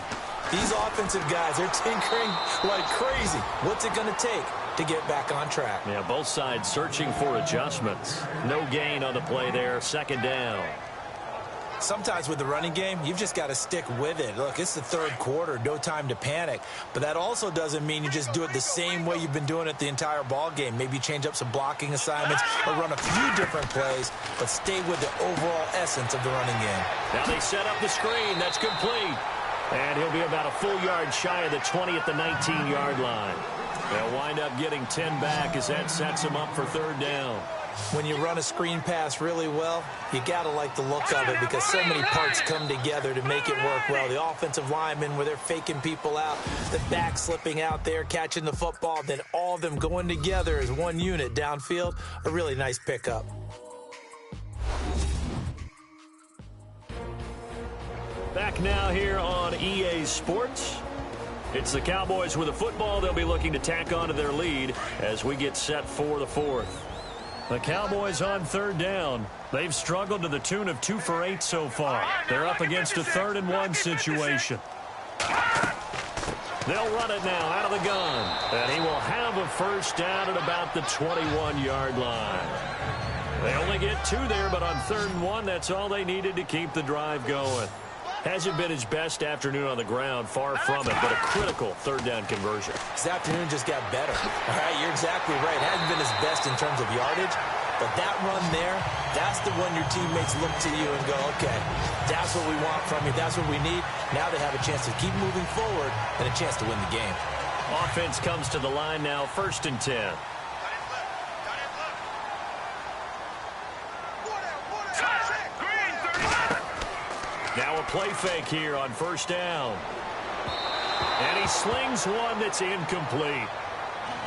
These offensive guys, they're tinkering like crazy. What's it going to take to get back on track? Yeah, both sides searching for adjustments. No gain on the play there, second down. Sometimes with the running game, you've just got to stick with it. Look, it's the third quarter, no time to panic. But that also doesn't mean you just do it the same way you've been doing it the entire ball game. Maybe change up some blocking assignments or run a few different plays, but stay with the overall essence of the running game. Now they set up the screen. That's complete. And he'll be about a full yard shy of the 20 at the 19-yard line. They'll wind up getting 10 back as that sets them up for third down. When you run a screen pass really well, you got to like the look of it because so many parts come together to make it work well. The offensive linemen where they're faking people out, the back slipping out there, catching the football, then all of them going together as one unit downfield. A really nice pickup. Back now here on EA Sports. It's the Cowboys with the football. They'll be looking to tack onto their lead as we get set for the fourth. The Cowboys on third down. They've struggled to the tune of 2 for 8 so far. They're up against a 3rd-and-1 situation. They'll run it now out of the gun. And he will have a first down at about the 21-yard line. They only get 2 there, but on 3rd and 1, that's all they needed to keep the drive going. Hasn't been his best afternoon on the ground, far from it, but a critical 3rd down conversion. His afternoon just got better. All right, you're exactly right. Hasn't been his best in terms of yardage, but that run there, that's the one your teammates look to you and go, okay, that's what we want from you. That's what we need. Now they have a chance to keep moving forward and a chance to win the game. Offense comes to the line now, 1st and 10. Now a play fake here on 1st down. And he slings one that's incomplete.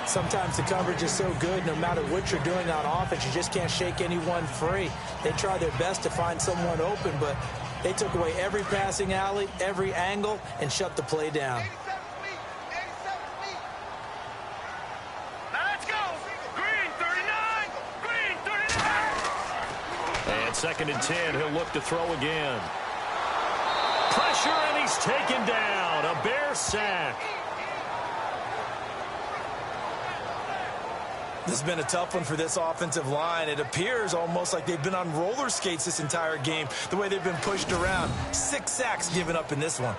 Sometimes the coverage is so good, no matter what you're doing on offense, you just can't shake anyone free. They try their best to find someone open, but they took away every passing alley, every angle, and shut the play down. Now let's go. Green 39. Green 39. And 2nd and 10, he'll look to throw again. Pressure, and he's taken down. A Bear sack. This has been a tough one for this offensive line. It appears almost like they've been on roller skates this entire game, the way they've been pushed around. 6 sacks given up in this one.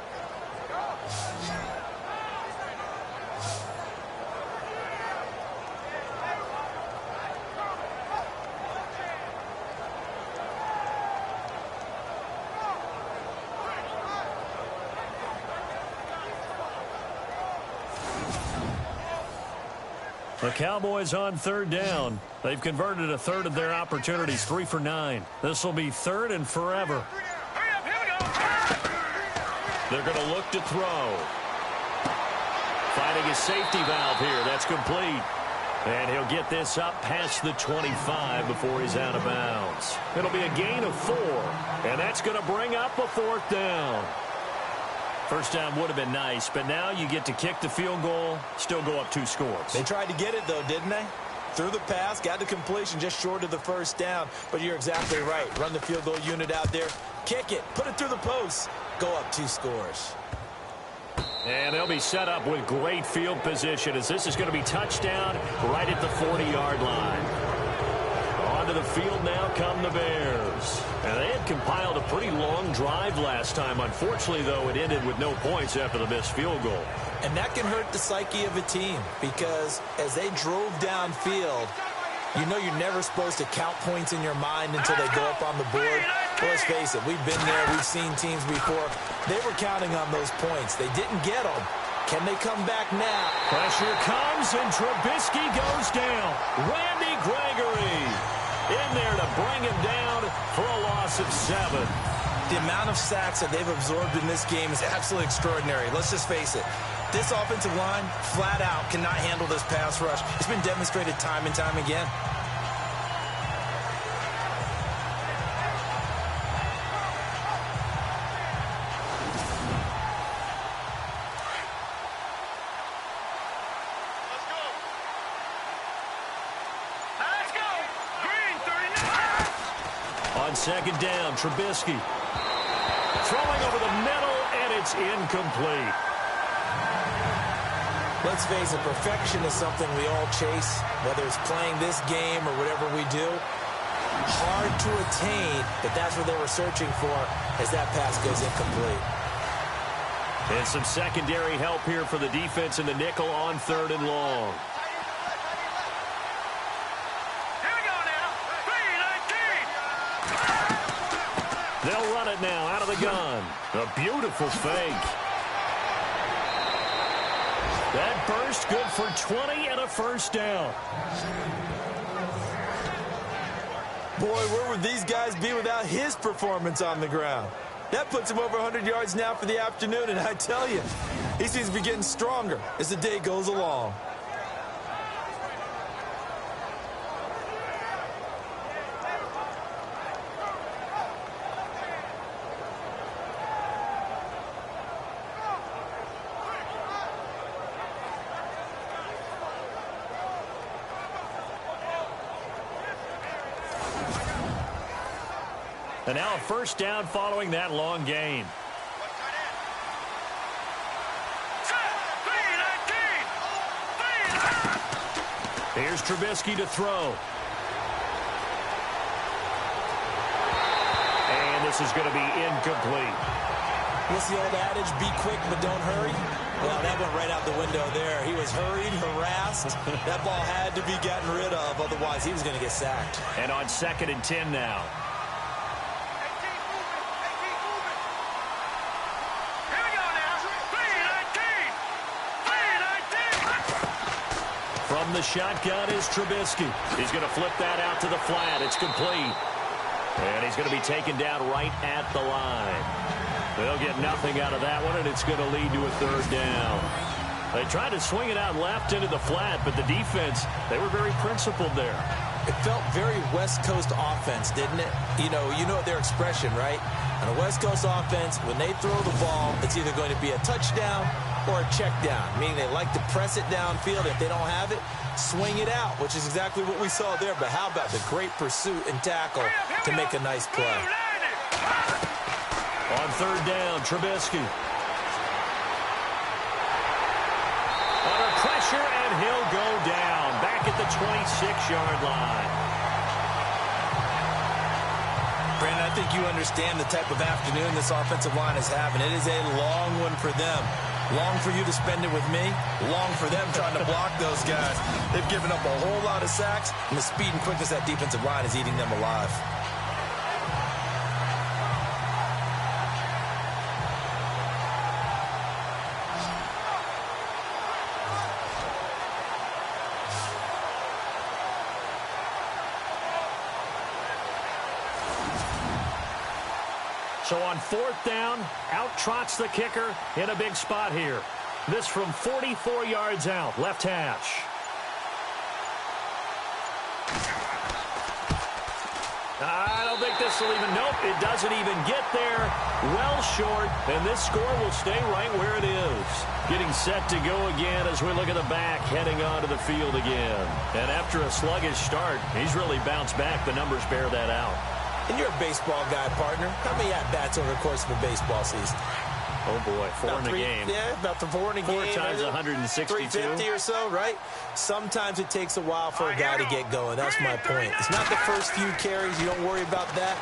The Cowboys on 3rd down. They've converted a 1/3 of their opportunities, 3 for 9. This will be 3rd and forever. They're going to look to throw. Finding his safety valve here. That's complete. And he'll get this up past the 25 before he's out of bounds. It'll be a gain of 4. And that's going to bring up a 4th down. First down would have been nice, but now you get to kick the field goal, still go up 2 scores. They tried to get it, though, didn't they? Threw the pass, got the completion just short of the 1st down. But you're exactly right. Run the field goal unit out there. Kick it. Put it through the post. Go up 2 scores. And they'll be set up with great field position as this is going to be touchdown right at the 40-yard line. Onto the field now come the Bears. And they had compiled a pretty long drive last time. Unfortunately, though, it ended with no points after the missed field goal. And that can hurt the psyche of a team because as they drove downfield, you know you're never supposed to count points in your mind until they go up on the board. Well, let's face it, we've been there. We've seen teams before. They were counting on those points. They didn't get them. Can they come back now? Pressure comes, and Trubisky goes down. Randy Gregory in there to bring him down for a loss of 7. The amount of sacks that they've absorbed in this game is absolutely extraordinary. Let's just face it. This offensive line, flat out, cannot handle this pass rush. It's been demonstrated time and time again. On second down, Trubisky. Throwing over the middle, and it's incomplete. Let's face it, perfection is something we all chase, whether it's playing this game or whatever we do. Hard to attain, but that's what they were searching for as that pass goes incomplete. And some secondary help here for the defense in the nickel on 3rd and long. Here we go now. 3-19. They'll run it now out of the gun. A beautiful fake. That burst good for 20 and a first down. Boy, where would these guys be without his performance on the ground? That puts him over 100 yards now for the afternoon, and I tell you, he seems to be getting stronger as the day goes along. And now a first down following that long gain. Here's Trubisky to throw. And this is going to be incomplete. What's the old adage? Be quick, but don't hurry. Well, that went right out the window there. He was hurried, harassed. That ball had to be gotten rid of. Otherwise, he was going to get sacked. And on 2nd and 10 now. From the shotgun is Trubisky. He's going to flip that out to the flat. It's complete. And he's going to be taken down right at the line. They'll get nothing out of that one, and it's going to lead to a 3rd down. They tried to swing it out left into the flat, but the defense, they were very principled there. It felt very West Coast offense, didn't it? You know their expression, right? On a West Coast offense, when they throw the ball, it's either going to be a touchdown or a check down, meaning they like to press it downfield. If they don't have it, swing it out, which is exactly what we saw there. But how about the great pursuit and tackle to make a nice play? On 3rd down, Trubisky. Under pressure, and he'll go down back at the 26-yard line. Brandon, I think you understand the type of afternoon this offensive line is having. It is a long one for them. Long for you to spend it with me. Long for them trying to block those guys. They've given up a whole lot of sacks, and the speed and quickness of that defensive line is eating them alive. So on 4th down, out trots the kicker in a big spot here. This from 44 yards out, left hash. I don't think this will even, nope, it doesn't even get there. Well short, and this score will stay right where it is. Getting set to go again as we look at the back, heading onto the field again. And after a sluggish start, he's really bounced back. The numbers bear that out. And you're a baseball guy, partner. How many at-bats over the course of a baseball season? Oh, boy, 4 in a game. Yeah, about the 4 in a game. 4 times 162. 350 or so, right? Sometimes it takes a while for a guy to get going. That's my point. It's not the first few carries. You don't worry about that.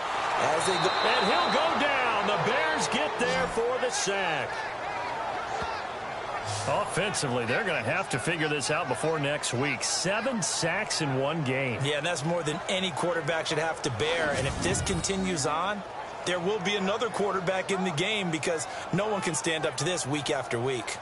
As they go. And he'll go down. The Bears get there for the sack. Offensively, they're going to have to figure this out before next week. 7 sacks in 1 game. Yeah, and that's more than any quarterback should have to bear. And if this continues on, there will be another quarterback in the game because no one can stand up to this week after week.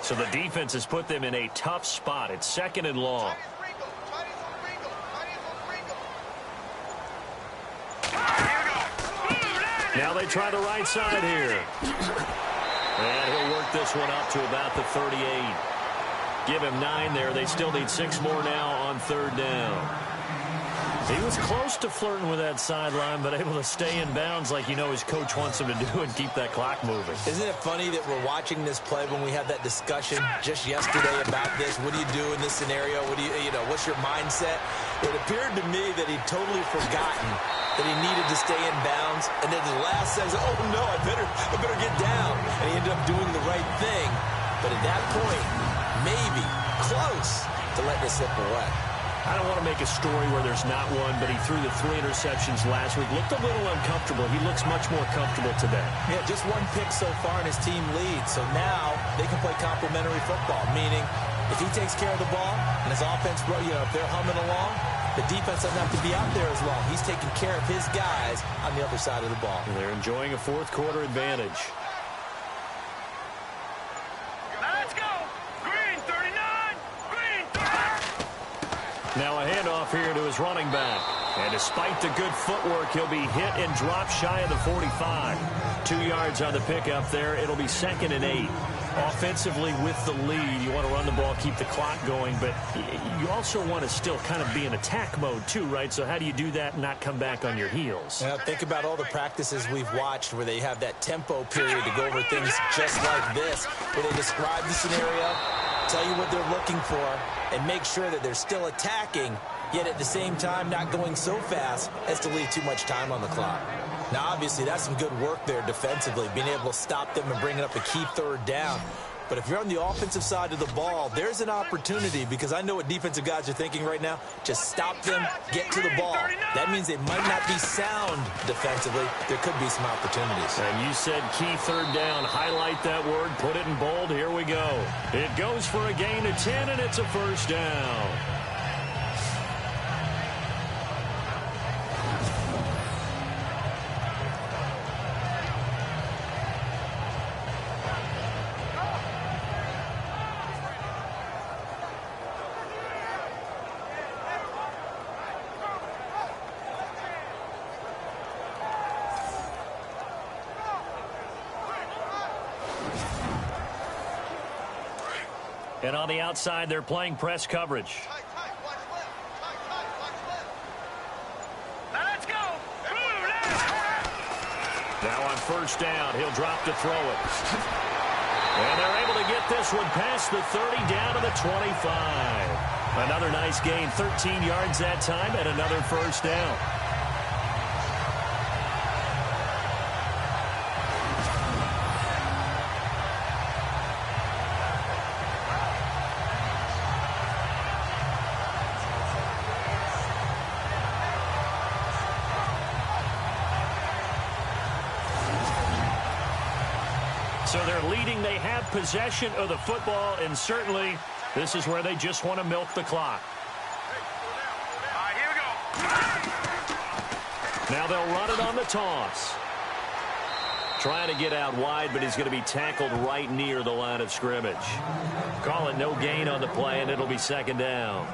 So the defense has put them in a tough spot. It's 2nd and long. Now they try the right side here. And he'll work this one up to about the 38. Give him 9 there. They still need 6 more now on 3rd down. He was close to flirting with that sideline, but able to stay in bounds like you know his coach wants him to do and keep that clock moving. Isn't it funny that we're watching this play when we had that discussion just yesterday about this? What do you do in this scenario? What do you know, what's your mindset? It appeared to me that he'd totally forgotten that he needed to stay in bounds, and then the last says, oh no, I better get down. And he ended up doing the right thing. But at that point, maybe close to letting it slip away. I don't want to make a story where there's not one, but he threw the 3 interceptions last week. Looked a little uncomfortable. He looks much more comfortable today. Yeah, just 1 pick so far and his team leads. So now they can play complementary football, meaning if he takes care of the ball and his offense, if they're humming along, the defense doesn't have to be out there as long. He's taking care of his guys on the other side of the ball. And they're enjoying a fourth-quarter advantage. Let's go. Green 39. Green 30. Now a handoff here to his running back. And despite the good footwork, he'll be hit and dropped shy of the 45. 2 yards on the pickup there. It'll be 2nd and 8. Offensively with the lead, you want to run the ball, keep the clock going, but you also want to still kind of be in attack mode too, right? So how do you do that and not come back on your heels? Now, think about all the practices we've watched where they have that tempo period to go over things just like this, where they describe the scenario, tell you what they're looking for, and make sure that they're still attacking, yet at the same time not going so fast as to leave too much time on the clock. Now, obviously, that's some good work there defensively, being able to stop them and bringing up a key 3rd down. But if you're on the offensive side of the ball, there's an opportunity, because I know what defensive guys are thinking right now. Just stop them, get to the ball. That means they might not be sound defensively. There could be some opportunities. And you said key 3rd down. Highlight that word, put it in bold. Here we go. It goes for a gain of 10, and it's a 1st down. And on the outside, they're playing press coverage. Let's go. Now on 1st down, he'll drop to throw it. And they're able to get this one past the 30 down to the 25. Another nice gain, 13 yards that time, and another 1st down. So they're leading. They have possession of the football, and certainly this is where they just want to milk the clock. All right, here we go. Now they'll run it on the toss. Trying to get out wide, but he's going to be tackled right near the line of scrimmage. Call it no gain on the play, and it'll be 2nd down.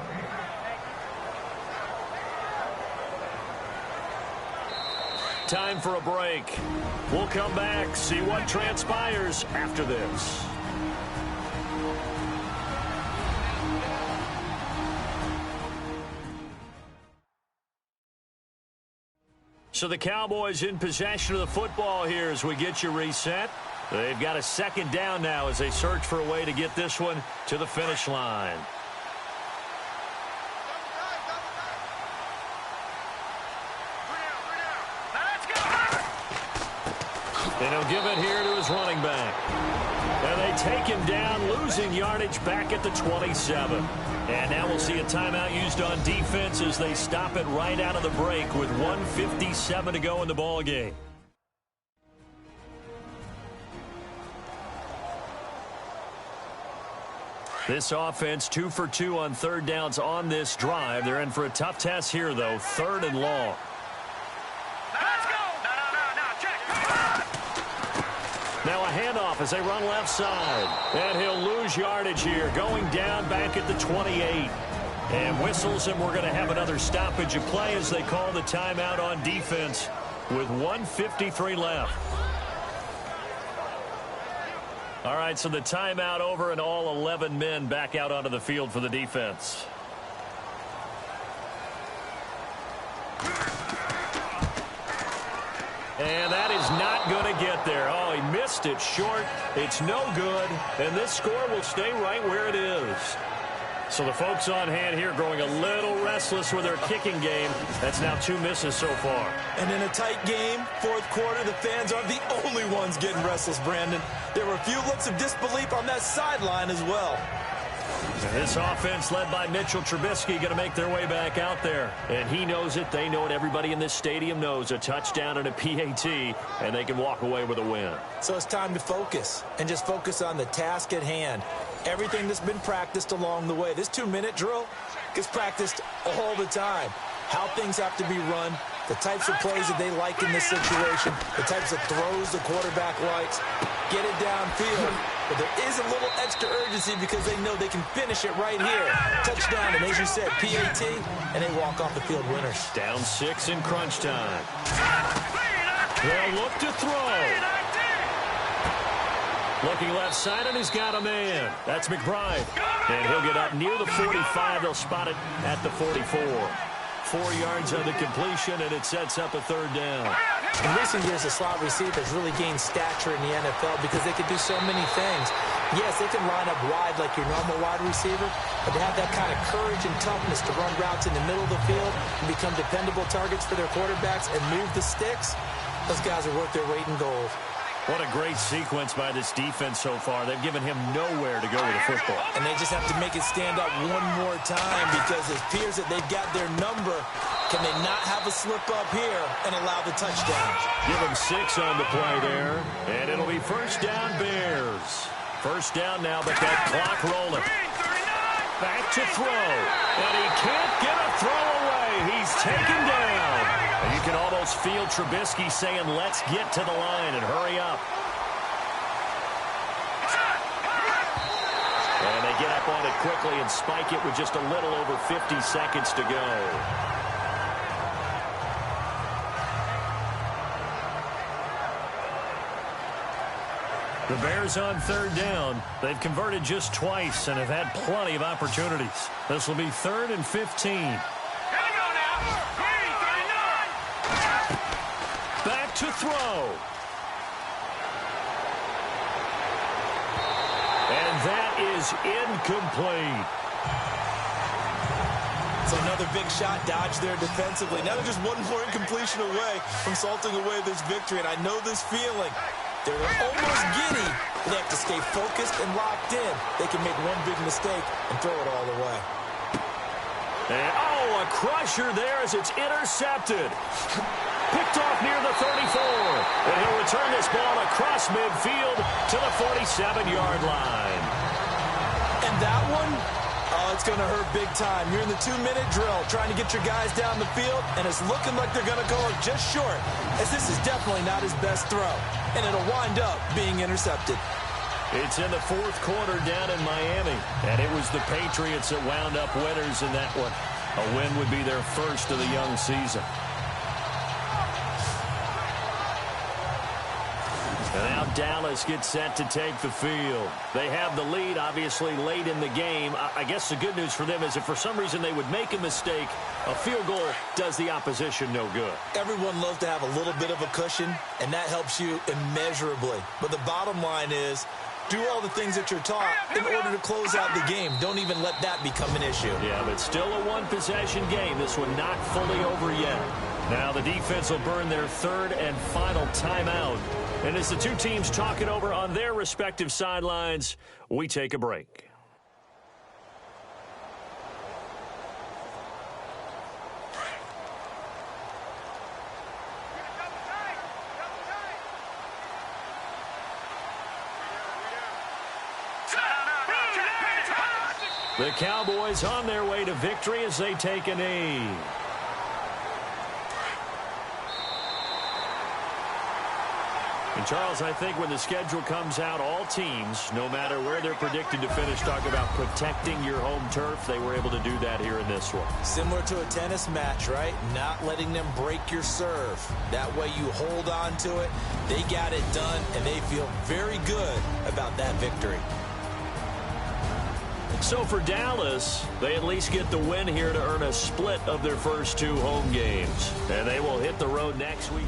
Time for a break. We'll come back, see what transpires after this. So the Cowboys in possession of the football here as we get you reset. They've got a 2nd down now as they search for a way to get this one to the finish line. And he'll give it here to his running back. And they take him down, losing yardage back at the 27. And now we'll see a timeout used on defense as they stop it right out of the break with 1:57 to go in the ball game. This offense 2 for 2 on 3rd downs on this drive. They're in for a tough test here, though. 3rd and long. Now a handoff as they run left side. And he'll lose yardage here, going down back at the 28. And whistles, and we're going to have another stoppage of play as they call the timeout on defense with 1:53 left. All right, so the timeout over and all 11 men back out onto the field for the defense. And that is not going to get there. Oh, he missed it short. It's no good. And this score will stay right where it is. So the folks on hand here growing a little restless with their kicking game. That's now 2 misses so far. And in a tight game, fourth quarter, the fans aren't the only ones getting restless, Brandon. There were a few looks of disbelief on that sideline as well. And this offense led by Mitchell Trubisky going to make their way back out there. And he knows it. They know it. Everybody in this stadium knows a touchdown and a PAT, and they can walk away with a win. So it's time to focus and just focus on the task at hand. Everything that's been practiced along the way. This 2-minute drill gets practiced all the time. How things have to be run, the types of plays that they like in this situation, the types of throws the quarterback likes, get it downfield. But there is a little extra urgency because they know they can finish it right here. Touchdown, and as you said, PAT, and they walk off the field winners. Down 6 in crunch time. They'll look to throw. Looking left side, and he's got a man. That's McBride. And he'll get up near the 45. They'll spot it at the 44. 4 yards on the completion, and it sets up a third down. In recent years, the slot receivers really gained stature in the NFL because they could do so many things. Yes, they can line up wide like your normal wide receiver, but to have that kind of courage and toughness to run routes in the middle of the field and become dependable targets for their quarterbacks and move the sticks, those guys are worth their weight in gold. What a great sequence by this defense so far. They've given him nowhere to go with the football. And they just have to make it stand up one more time because it appears that they've got their number. Can they not have a slip up here and allow the touchdown? Give them 6 on the play there. And it'll be first down Bears. First down now, but that clock rolling. Back to throw. And he can't get a throw away. He's taken down. And you can almost feel Trubisky saying, let's get to the line and hurry up. And they get up on it quickly and spike it with just a little over 50 seconds to go. The Bears on third down. They've converted just twice and have had plenty of opportunities. This will be 3rd and 15. Back to throw. And that is incomplete. So another big shot dodged there defensively. Now they're just one more incompletion away from salting away this victory. And I know this feeling. They're almost giddy, but they have to stay focused and locked in. They can make one big mistake and throw it all the way. And, a crusher there as it's intercepted. Picked off near the 34. And he'll return this ball across midfield to the 47-yard line. And that one, it's going to hurt big time. You're in the 2-minute drill trying to get your guys down the field, and it's looking like they're going to go just short, as this is definitely not his best throw. And it'll wind up being intercepted. It's in the 4th quarter down in Miami, and it was the Patriots that wound up winners in that one. A win would be their first of the young season. And now Dallas gets set to take the field. They have the lead, obviously, late in the game. I guess the good news for them is if for some reason they would make a mistake, a field goal does the opposition no good. Everyone loves to have a little bit of a cushion, and that helps you immeasurably. But the bottom line is, do all the things that you're taught in order to close out the game. Don't even let that become an issue. Yeah, but still a one-possession game. This one not fully over yet. Now the defense will burn their 3rd and final timeout. And as the two teams talk it over on their respective sidelines, we take a break. The Cowboys on their way to victory as they take a knee. And Charles, I think when the schedule comes out, all teams, no matter where they're predicted to finish, talk about protecting your home turf. They were able to do that here in this one. Similar to a tennis match, right? Not letting them break your serve. That way you hold on to it. They got it done, and they feel very good about that victory. So for Dallas, they at least get the win here to earn a split of their first 2 home games. And they will hit the road next week.